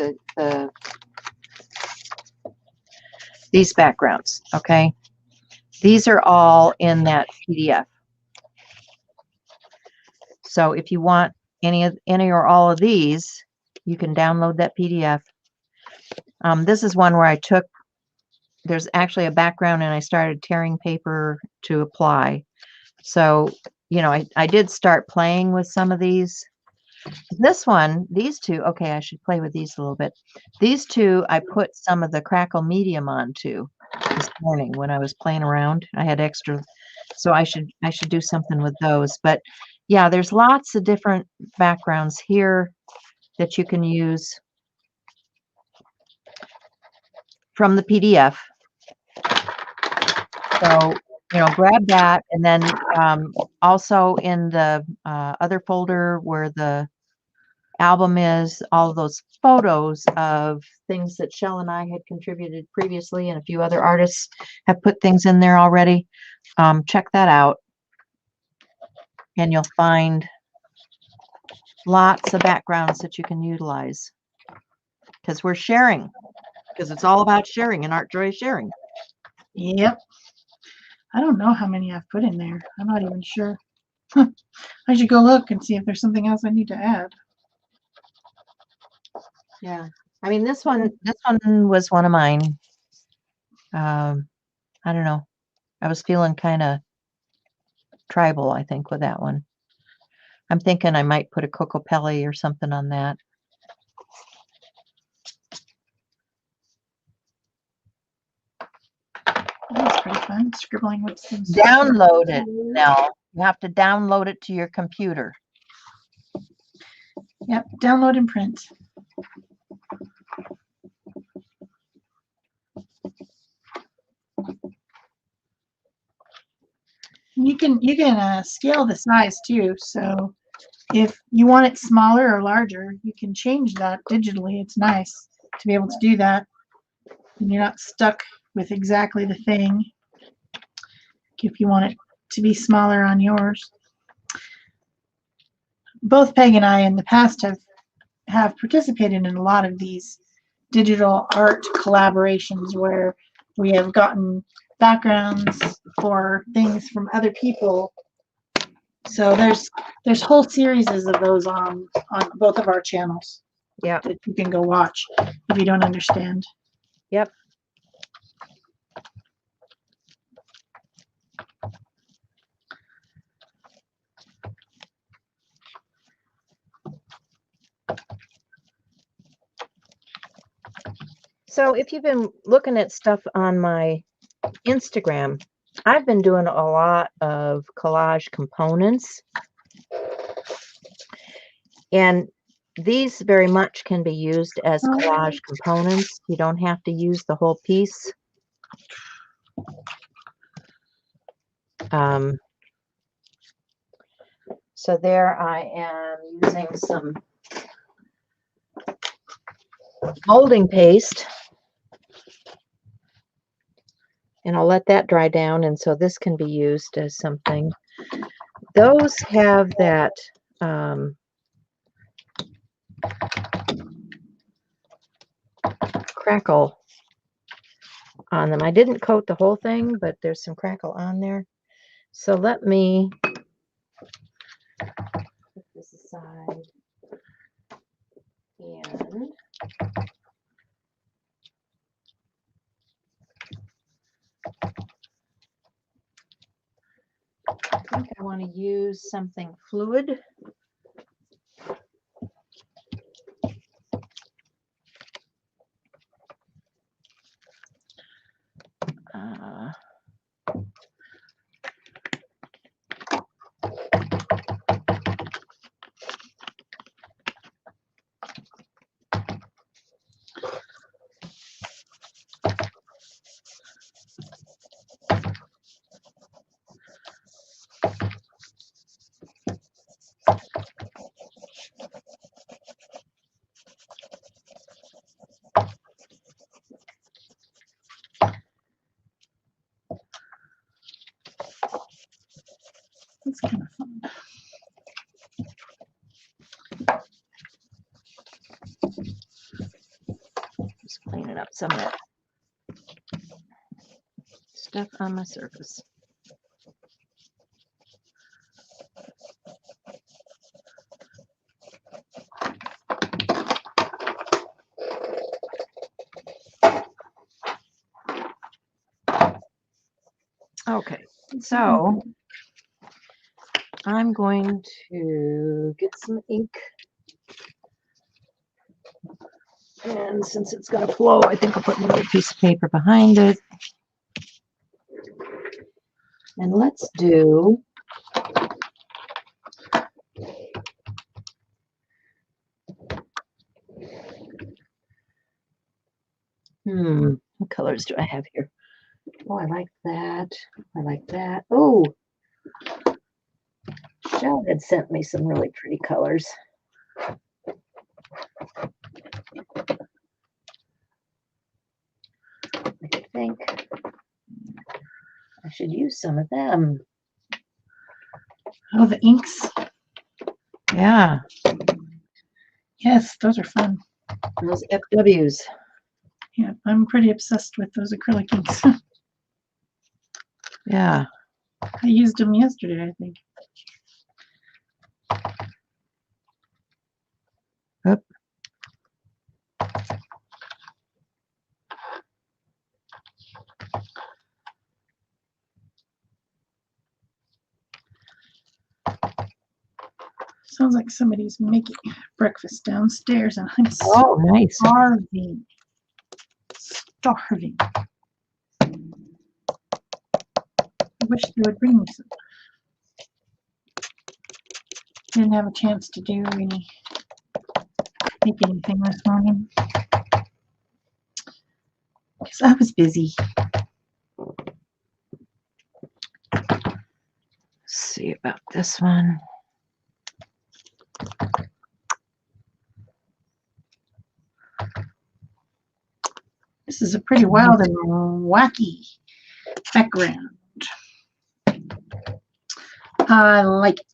these backgrounds. Okay, these are all in that PDF. So if you want any or all of these, you can download that PDF. This is one where there's actually a background and I started tearing paper to apply. So, I did start playing with some of these. These two, okay, I should play with these a little bit. These two, I put some of the Crackle medium onto this morning when I was playing around. I had extra, so I should do something with those. But yeah, there's lots of different backgrounds here that you can use from the PDF. So, grab that, and then also in the other folder where the album is, all those photos of things that Shell and I had contributed previously, and a few other artists have put things in there already. Check that out, and you'll find lots of backgrounds that you can utilize, because we're sharing, because it's all about sharing, and Art Joy is sharing. Yep. I don't know how many I've put in there. I'm not even sure. I should go look and see if there's something else I need to add. Yeah, I mean, this one was one of mine. I don't know. I was feeling kind of tribal, I think, with that one. I'm thinking I might put a Cocopelli or something on that. That's pretty fun, scribbling with some. Download it, Nell. You have to download it to your computer. Yep, download and print. You can scale the size too. So if you want it smaller or larger, you can change that digitally. It's nice to be able to do that, and you're not stuck with exactly the thing. If you want it to be smaller on yours. Both Peg and I in the past have participated in a lot of these digital art collaborations where we have gotten backgrounds for things from other people. So there's whole series of those on both of our channels. Yeah. That you can go watch if you don't understand. Yep. So if you've been looking at stuff on my Instagram, I've been doing a lot of collage components. And these very much can be used as collage components. You don't have to use the whole piece. So there I am using some molding paste. And I'll let that dry down, and so this can be used as something. Those have that crackle on them. I didn't coat the whole thing, but there's some crackle on there. So let me put this aside and think I want to use something fluid. That's kind of fun. Just cleaning up some of that stuff on my surface. Okay, so I'm going to get some ink. And since it's going to flow, I think I'll put another piece of paper behind it. And let's do what colors do I have here? Oh, I like that. I like that. Oh, Shell had sent me some really pretty colors. I think I should use some of them. Oh, the inks. Yeah, Yes, those are fun. those FWs. Yeah, I'm pretty obsessed with those acrylic inks. Yeah. I used them yesterday, I think. Oop. Sounds like somebody's making breakfast downstairs, and I'm Oh, nice. starving. Starving. I wish they would bring me some. Didn't have a chance to do make anything this morning because I was busy. Let's see about this one. This is a pretty wild and wacky background. I like it.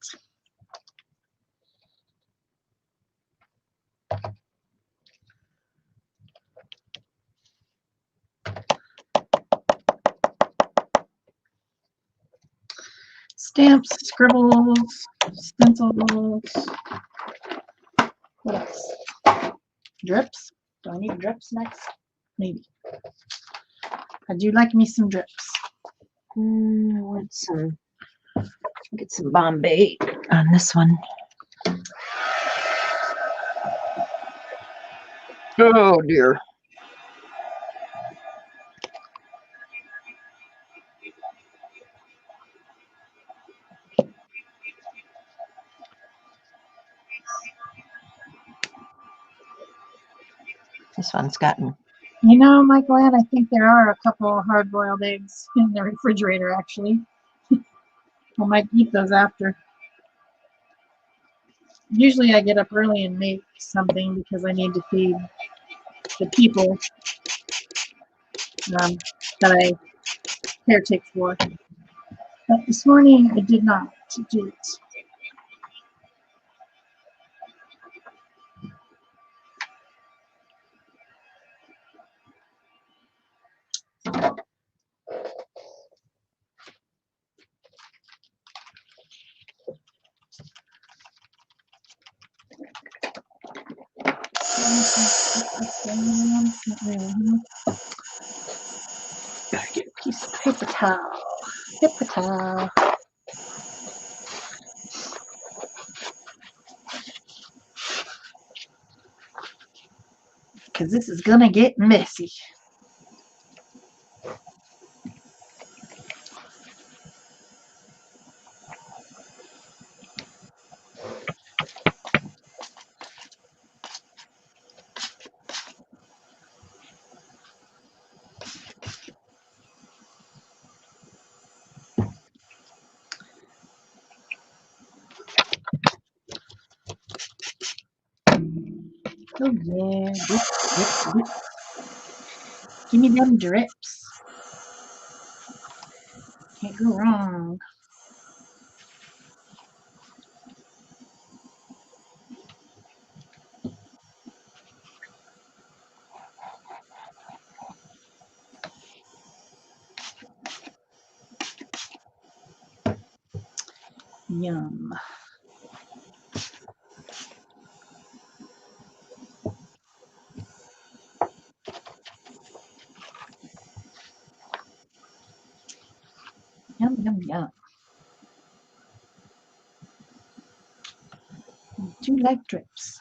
Stamps, scribbles, stencils. What else? Drips. Do I need drips next? Maybe. I do like me some drips. I want some. Get some Bombay on this one. Oh dear. This one's gotten. You know, Michael Ann, I think there are a couple of hard-boiled eggs in the refrigerator, actually. I might eat those after. Usually I get up early and make something because I need to feed the people that I caretake for. But this morning I did not do it. Not really, huh? Gotta get a piece of paper towel. Paper towel. because this is gonna get messy. Oh yeah, drip. Give me them drips. Can't go wrong. Yum. Yum, yum, yum. I do like drips.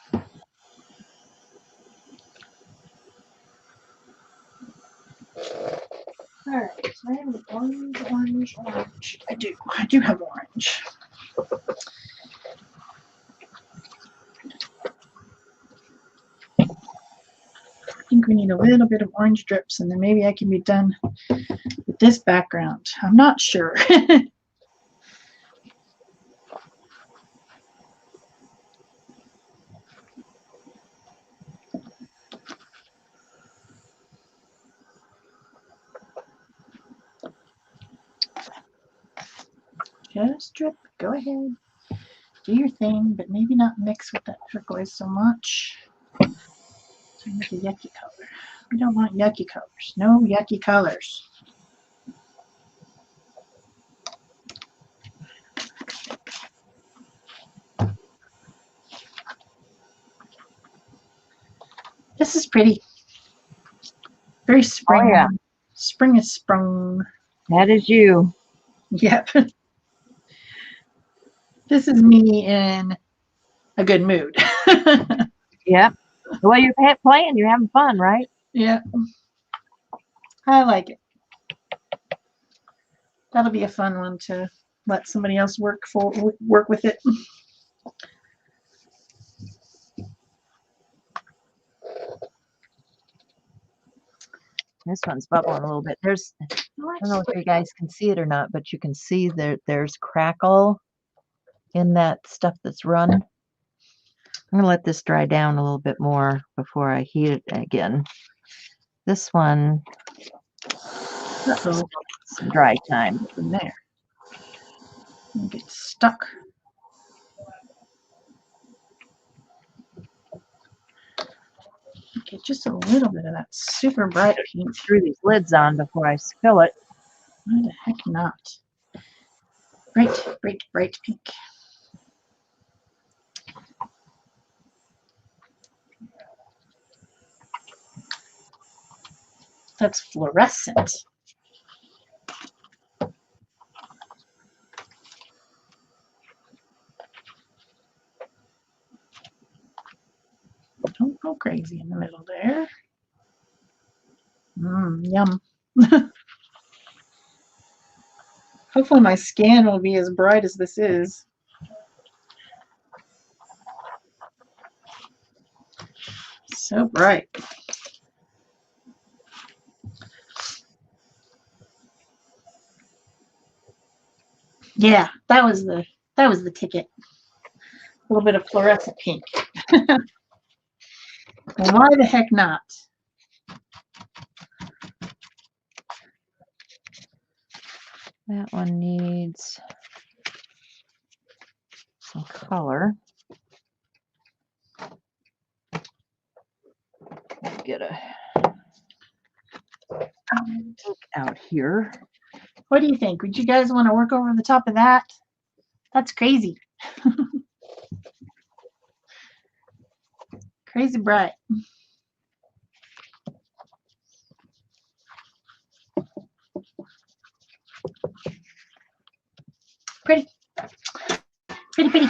Alright, so I have orange. I do have orange. I think we need a little bit of orange drips and then maybe I can be done with this background. I'm not sure. Just drip, go ahead. Do your thing, but maybe not mix with that turquoise so much. So make a yucky color. We don't want yucky colors. No yucky colors. This is pretty. Very spring. Oh, yeah. Spring is sprung. That is you. Yep. This is me in a good mood. Yep. Well, you're playing. You're having fun, right? Yeah. I like it. That'll be a fun one to let somebody else work with it. This one's bubbling a little bit. I don't know if you guys can see it or not, but you can see there's crackle in that stuff that's run. I'm going to let this dry down a little bit more before I heat it again. This one, Uh-oh. some dry time. In there. Get stuck. Okay, just a little bit of that super bright pink. Screw these lids on before I spill it. Why the heck not? Bright pink. That's fluorescent. Don't go crazy in the middle there. Yum. Hopefully my skin will be as bright as this is. So bright. Yeah, that was the ticket. A little bit of fluorescent pink. Well, why the heck not? That one needs some color. Get a ink out here. What do you think? Would you guys want to work over the top of that? That's crazy. Crazy bright. Pretty. Pretty.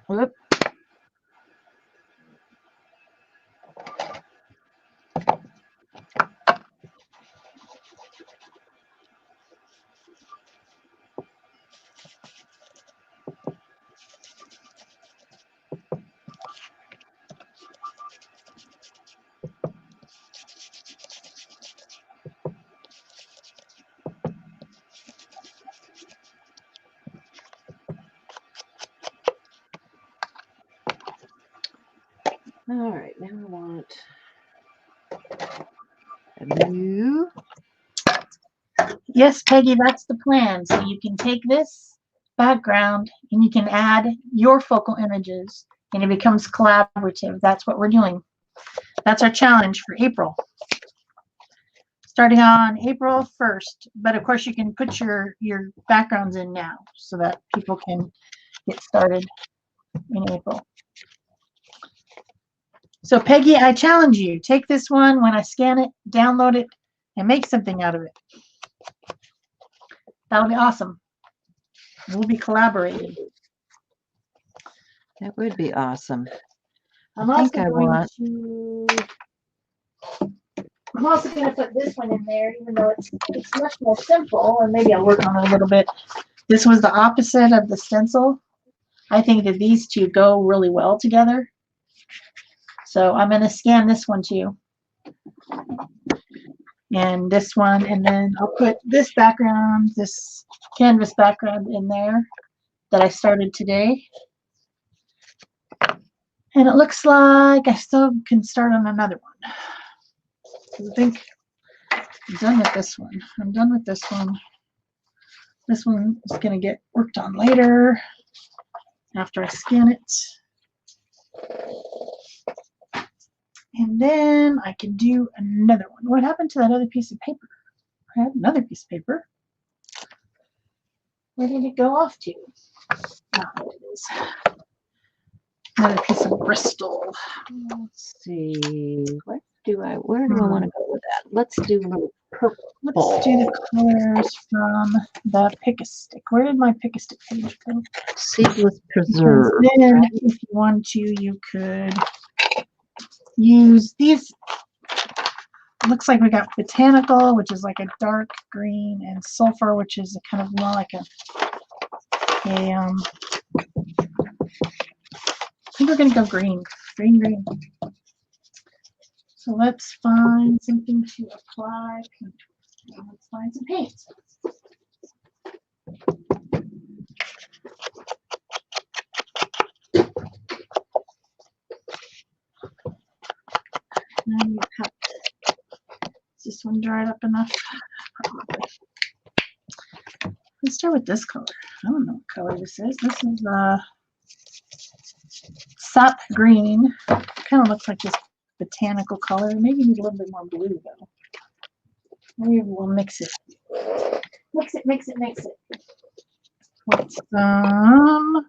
Whoop. All right, now I want a blue. Yes, Peggy, that's the plan. So you can take this background and you can add your focal images and it becomes collaborative. That's what we're doing. That's our challenge for April. Starting on April 1st. But of course you can put your backgrounds in now so that people can get started in April. So Peggy, I challenge you. Take this one, when I scan it, download it, and make something out of it. That'll be awesome. We'll be collaborating. That would be awesome. I'm also going to put this one in there, even though it's much more simple, and maybe I'll work on it a little bit. This was the opposite of the stencil. I think that these two go really well together. So I'm going to scan this one too. And this one, and then I'll put this background, this canvas background in there that I started today. And it looks like I still can start on another one. I think I'm done with this one. I'm done with this one. This one is going to get worked on later after I scan it. And then I can do another one. What happened to that other piece of paper? I had another piece of paper. Where did it go off to? Ah, there it is. Another piece of Bristol. Let's see. Where do I want to go with that? Let's do a little purple. Let's do the colors from the Pick-a-Stick. Where did my Pick-a-Stick page go? Seedless Preserve. Then, if you want to, you could use these. Looks like we got Botanical, which is like a dark green, and Sulfur, which is a kind of more like I think we're going to go green. Green. So let's find something to apply paint. Let's find some paint. Now you have, is this one dried up enough? Probably. Let's start with this color. I don't know what color this is. This is sap green. Kind of looks like this botanical color. Maybe need a little bit more blue though. Maybe we'll mix it. Mix it. With some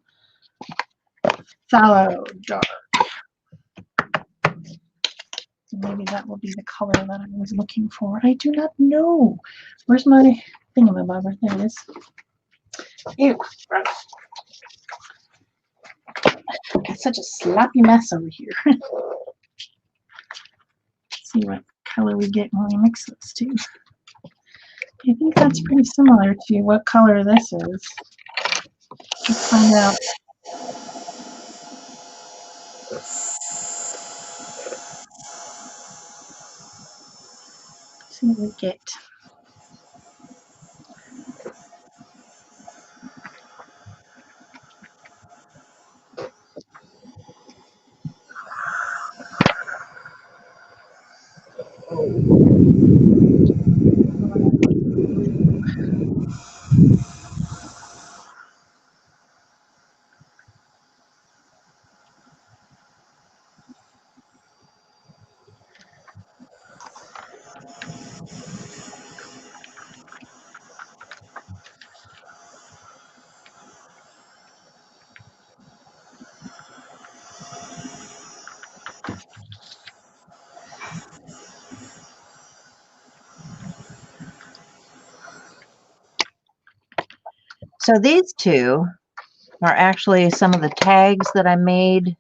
phthalo dark. Maybe that will be the color that I was looking for. I do not know. Where's my thingamabobber? There it is. Ew. Got such a sloppy mess over here. Let's see what color we get when we mix those two. I think that's pretty similar to what color this is. Let's find out. See what we get. So these two are actually some of the tags that I made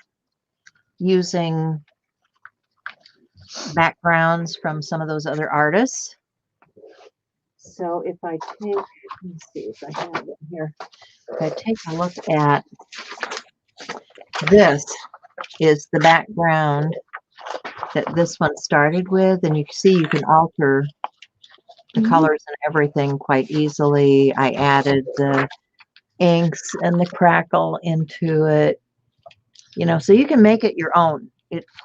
using backgrounds from some of those other artists. So if I take, let me see if I have it here. If I take a look at this, is the background that this one started with, and you can see you can alter the colors and everything quite easily. I added the inks and the crackle into it, you know, so you can make it your own.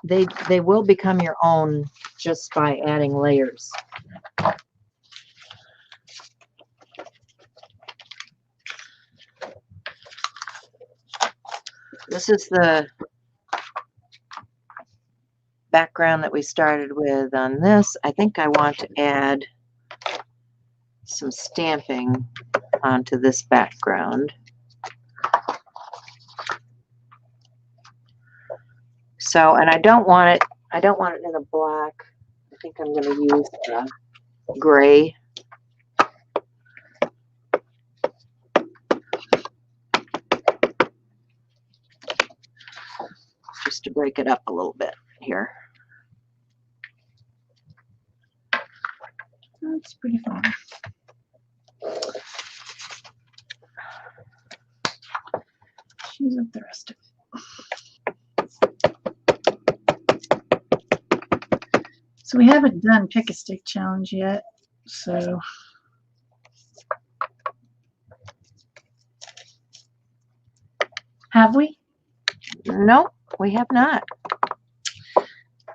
They will become your own just by adding layers. This is the background that we started with on this. I think I want to add some stamping onto this background. So, and I don't want it in a black. I think I'm going to use gray. Just to break it up a little bit here. That's pretty fun. Choose up the rest of it. So we haven't done pick a stick challenge yet. So have we? No, we have not. I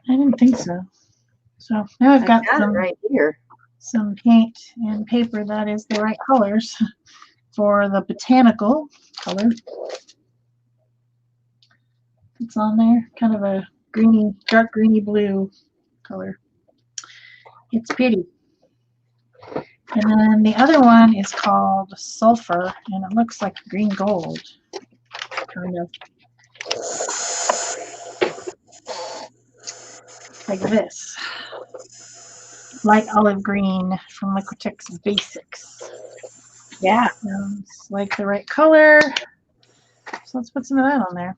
didn't think so. So now I've got it some right here. Some paint and paper that is the right colors for the botanical color. It's on there, kind of a greeny, dark greeny blue color. It's pretty. And then the other one is called Sulfur, and it looks like green gold, kind of. Like this. Light olive green from Liquitex Basics. Yeah, it's like the right color. So let's put some of that on there.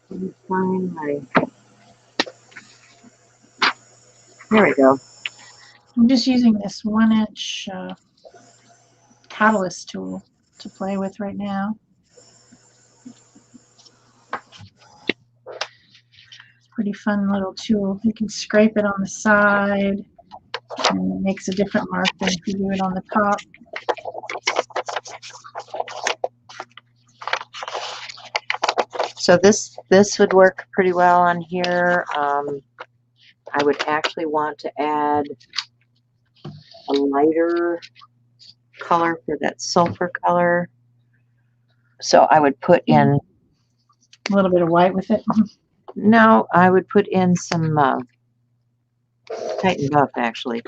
Let me find my. There we go. I'm just using this 1-inch catalyst tool to play with right now. Pretty fun little tool. You can scrape it on the side and it makes a different mark than if you do it on the top. So this would work pretty well on here. I would actually want to add a lighter color for that sulfur color. So I would put in A little bit of white with it. no, I would put in some Titan Buff actually.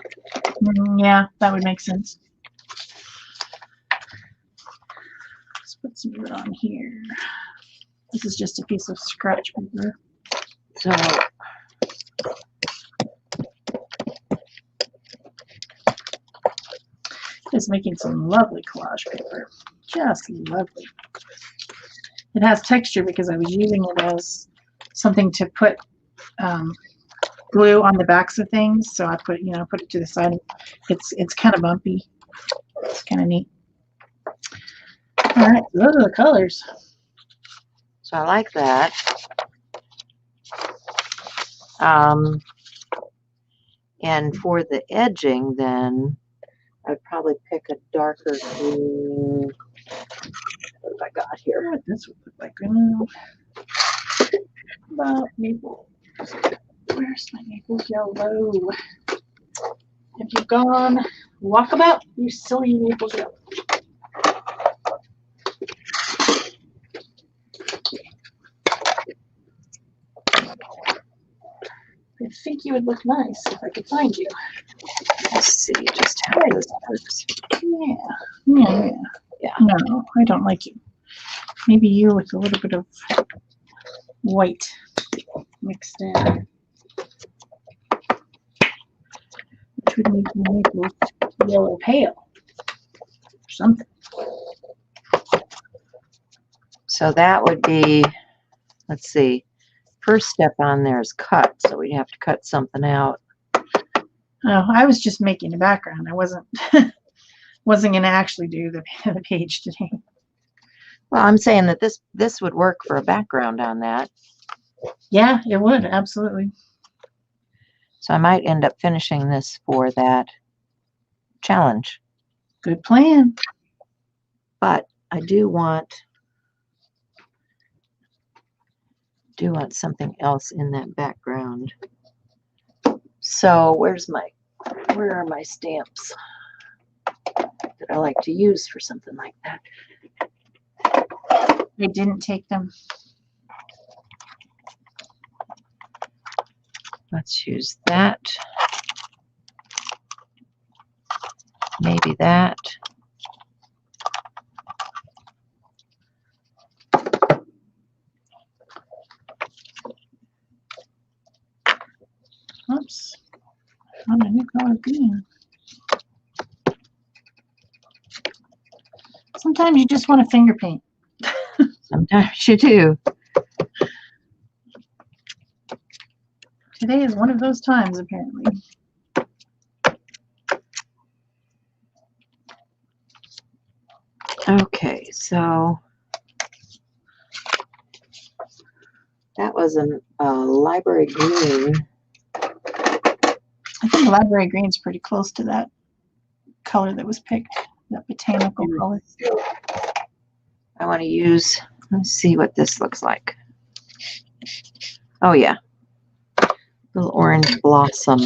Yeah, that would make sense. Let's put some of it on here. This is just a piece of scratch paper. So It's making some lovely collage paper. Just lovely. It has texture because I was using it as something to put glue on the backs of things. So I put it to the side. It's kind of bumpy. It's kind of neat. All right, those are the colors. So I like that. And for the edging, then I'd probably pick a darker green. What have I got here? What this would look like. About maple. Where's my maple yellow? Have you gone walkabout? You silly maple yellow. I think you would look nice if I could find you. Let's see just how this works. Yeah. No, I don't like you. Maybe you with a little bit of white mixed in. Which would make me maple yellow pale or something. So that would be, let's see, first step on there is cut. So we have to cut something out. Oh, I was just making the background. I wasn't going to actually do the page today. Well, I'm saying that this would work for a background on that. Yeah, it would. Absolutely. So I might end up finishing this for that challenge. Good plan. But I do want something else in that background. So where are my stamps that I like to use for something like that? I didn't take them. Let's use that. Maybe that. Oops. I'm a new color green. Sometimes you just want to finger paint. Sometimes you do. Today is one of those times, apparently. Okay, so that was a library green. I think library green's pretty close to that color that was picked, that botanical color. I want to use, let's see what this looks like. Oh yeah, little orange blossom.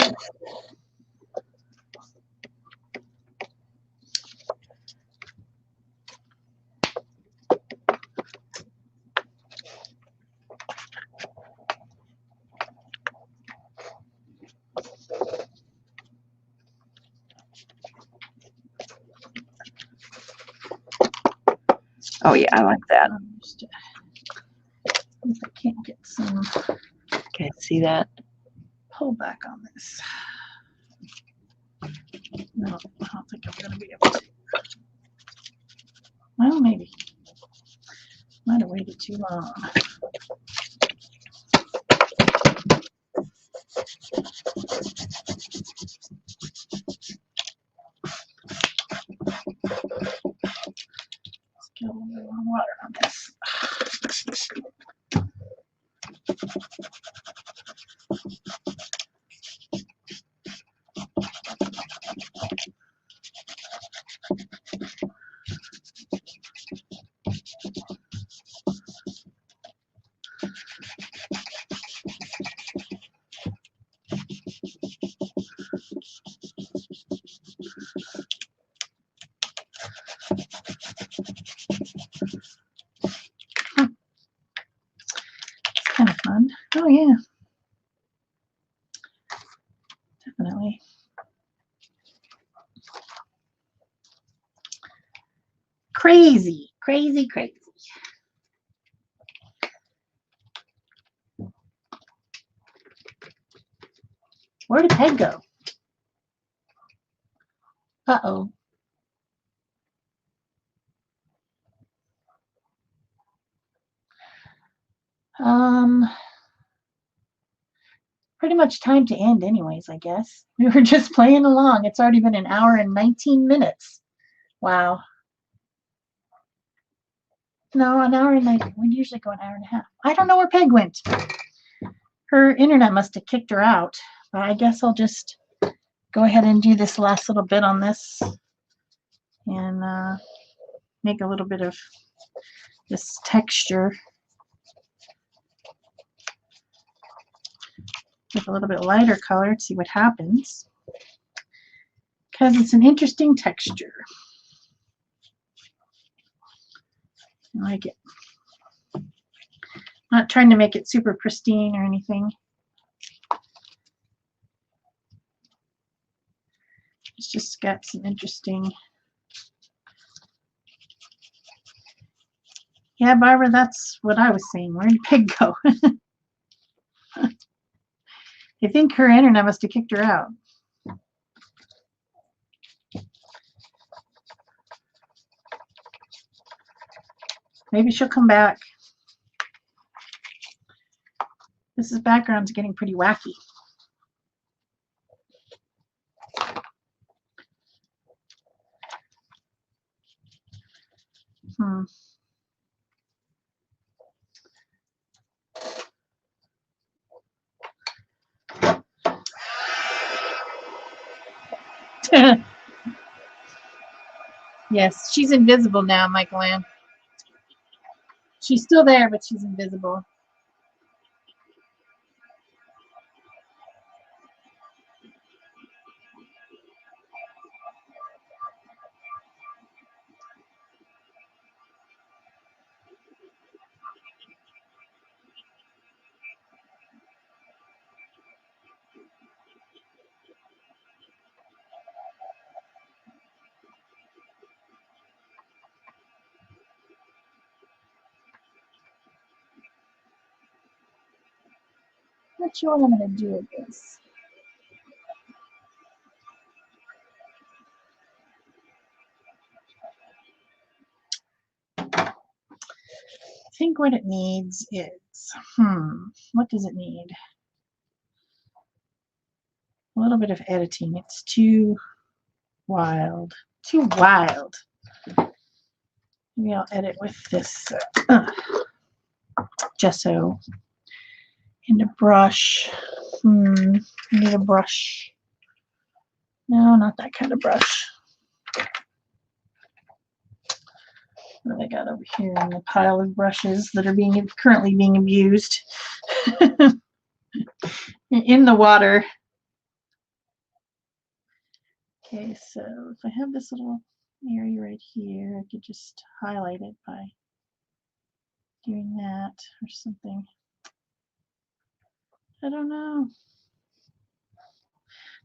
Oh yeah, I like that. If I can't get some Okay, see that? pull back on this. No, I don't think I'm going to be able to. Well, maybe. Might have waited too long. Let's get a little bit more water on this. Kind of fun. Oh yeah, definitely. Crazy, crazy, crazy. Where did Peg go? Uh-oh. Pretty much time to end anyways, I guess. We were just playing along. It's already been an hour and 19 minutes. Wow. No, an hour and 19. We usually go an hour and a half. I don't know where Peg went. Her internet must have kicked her out. But I guess I'll just go ahead and do this last little bit on this and make a little bit of this texture with a little bit lighter color to see what happens, because it's an interesting texture. I like it. Not trying to make it super pristine or anything. It's just got some interesting. Yeah, Barbara, that's what I was saying. Where did Peg go? I think her internet must have kicked her out. Maybe she'll come back. This background's getting pretty wacky. Yes, she's invisible now, Michael Ann. She's still there, but she's invisible. Not sure what I'm going to do with this. I think what it needs is, what does it need? A little bit of editing. It's too wild. Too wild. Maybe I'll edit with this gesso and a brush. I need a brush. No, not that kind of brush. What do I got over here in the pile of brushes that are currently being abused in the water? Okay, so if I have this little area right here, I could just highlight it by doing that or something. I don't know.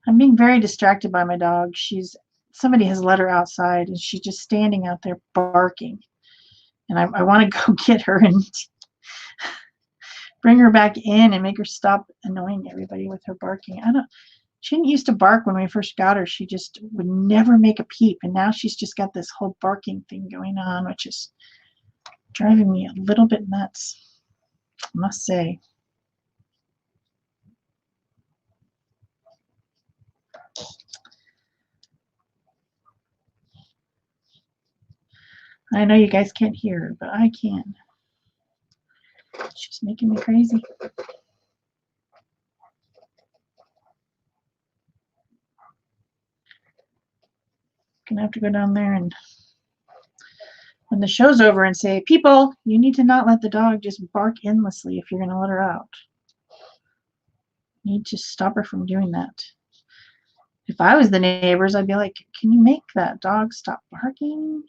I'm being very distracted by my dog. Somebody has let her outside and she's just standing out there barking. And I want to go get her and bring her back in and make her stop annoying everybody with her barking. She didn't used to bark when we first got her. She just would never make a peep. And now she's just got this whole barking thing going on, which is driving me a little bit nuts, I must say. I know you guys can't hear her, but I can. She's making me crazy. Gonna have to go down there and when the show's over and say, people, you need to not let the dog just bark endlessly if you're gonna let her out. You need to stop her from doing that. If I was the neighbors, I'd be like, can you make that dog stop barking?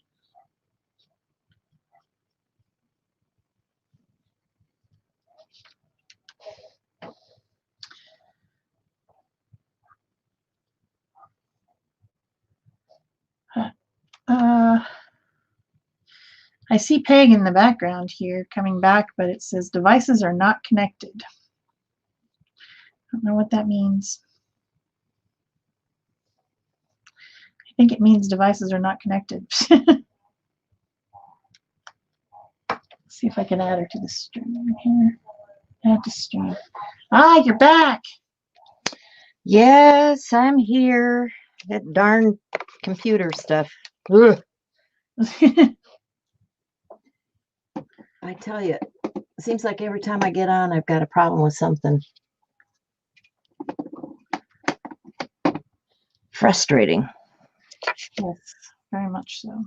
I see Peg in the background here coming back, but it says devices are not connected. I don't know what that means. I think it means devices are not connected. See if I can add her to the stream here. Add to stream. Ah, you're back. Yes, I'm here. That darn computer stuff. Ugh. I tell you, it seems like every time I get on, I've got a problem with something. Frustrating. Yes, very much so.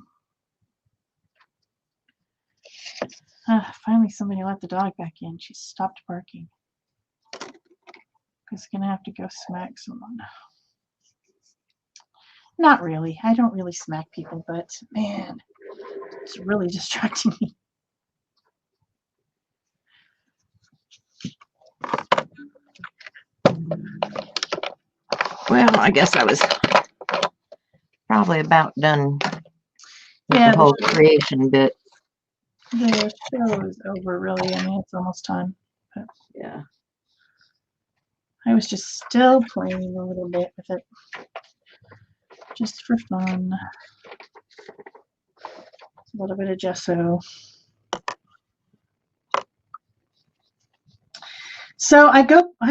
Finally, somebody let the dog back in. She stopped barking. He's gonna have to go smack someone. Not really. I don't really smack people, but man, it's really distracting me. Well, I guess I was probably about done with Yeah, the whole creation bit. The show is over, really. I mean, it's almost time. But yeah. I was just still playing a little bit with it. Just for fun. A little bit of gesso. So I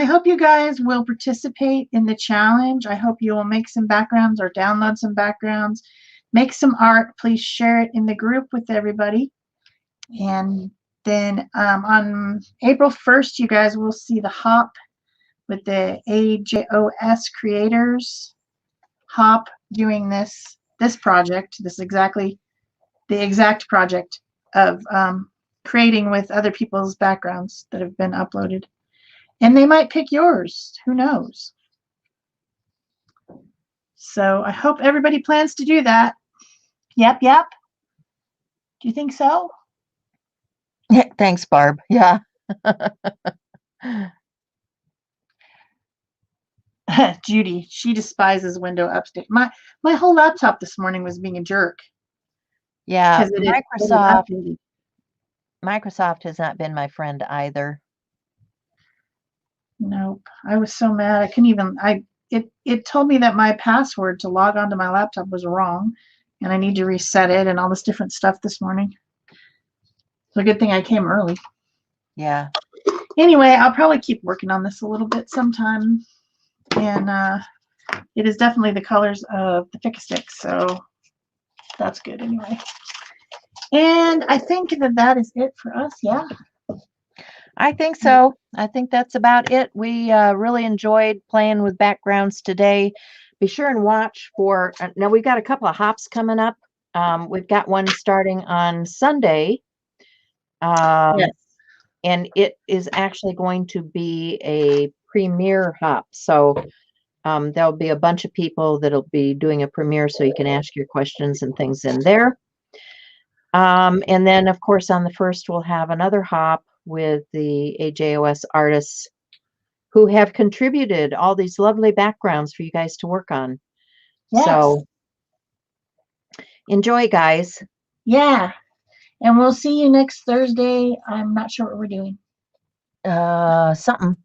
hope you guys will participate in the challenge. I hope you will make some backgrounds or download some backgrounds, make some art. Please share it in the group with everybody. And then on April 1st, you guys will see the hop with the AJOS creators hop doing this project, the exact project of creating with other people's backgrounds that have been uploaded. And they might pick yours. Who knows? So I hope everybody plans to do that. Yep. Do you think so? Yeah, thanks, Barb. Yeah. Judy, she despises Windows Update. My whole laptop this morning was being a jerk. Yeah, 'Cause it had updated. Microsoft has not been my friend either. Nope. I was so mad. I couldn't even, it told me that my password to log onto my laptop was wrong and I need to reset it and all this different stuff this morning. So good thing I came early. Yeah. Anyway, I'll probably keep working on this a little bit sometime. And it is definitely the colors of the Pick-a-Stick, so that's good anyway. And I think that is it for us. Yeah. I think so. I think that's about it. We really enjoyed playing with backgrounds today. Be sure and watch for, now we've got a couple of hops coming up. We've got one starting on Sunday. Yes. And it is actually going to be a premiere hop. So there'll be a bunch of people that'll be doing a premiere so you can ask your questions and things in there. And then, of course, on the 1st, we'll have another hop with the AJOS artists who have contributed all these lovely backgrounds for you guys to work on. Yes. So enjoy, guys. Yeah. And we'll see you next Thursday. I'm not sure what we're doing. Something.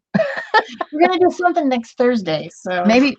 We're going to do something next Thursday. So Maybe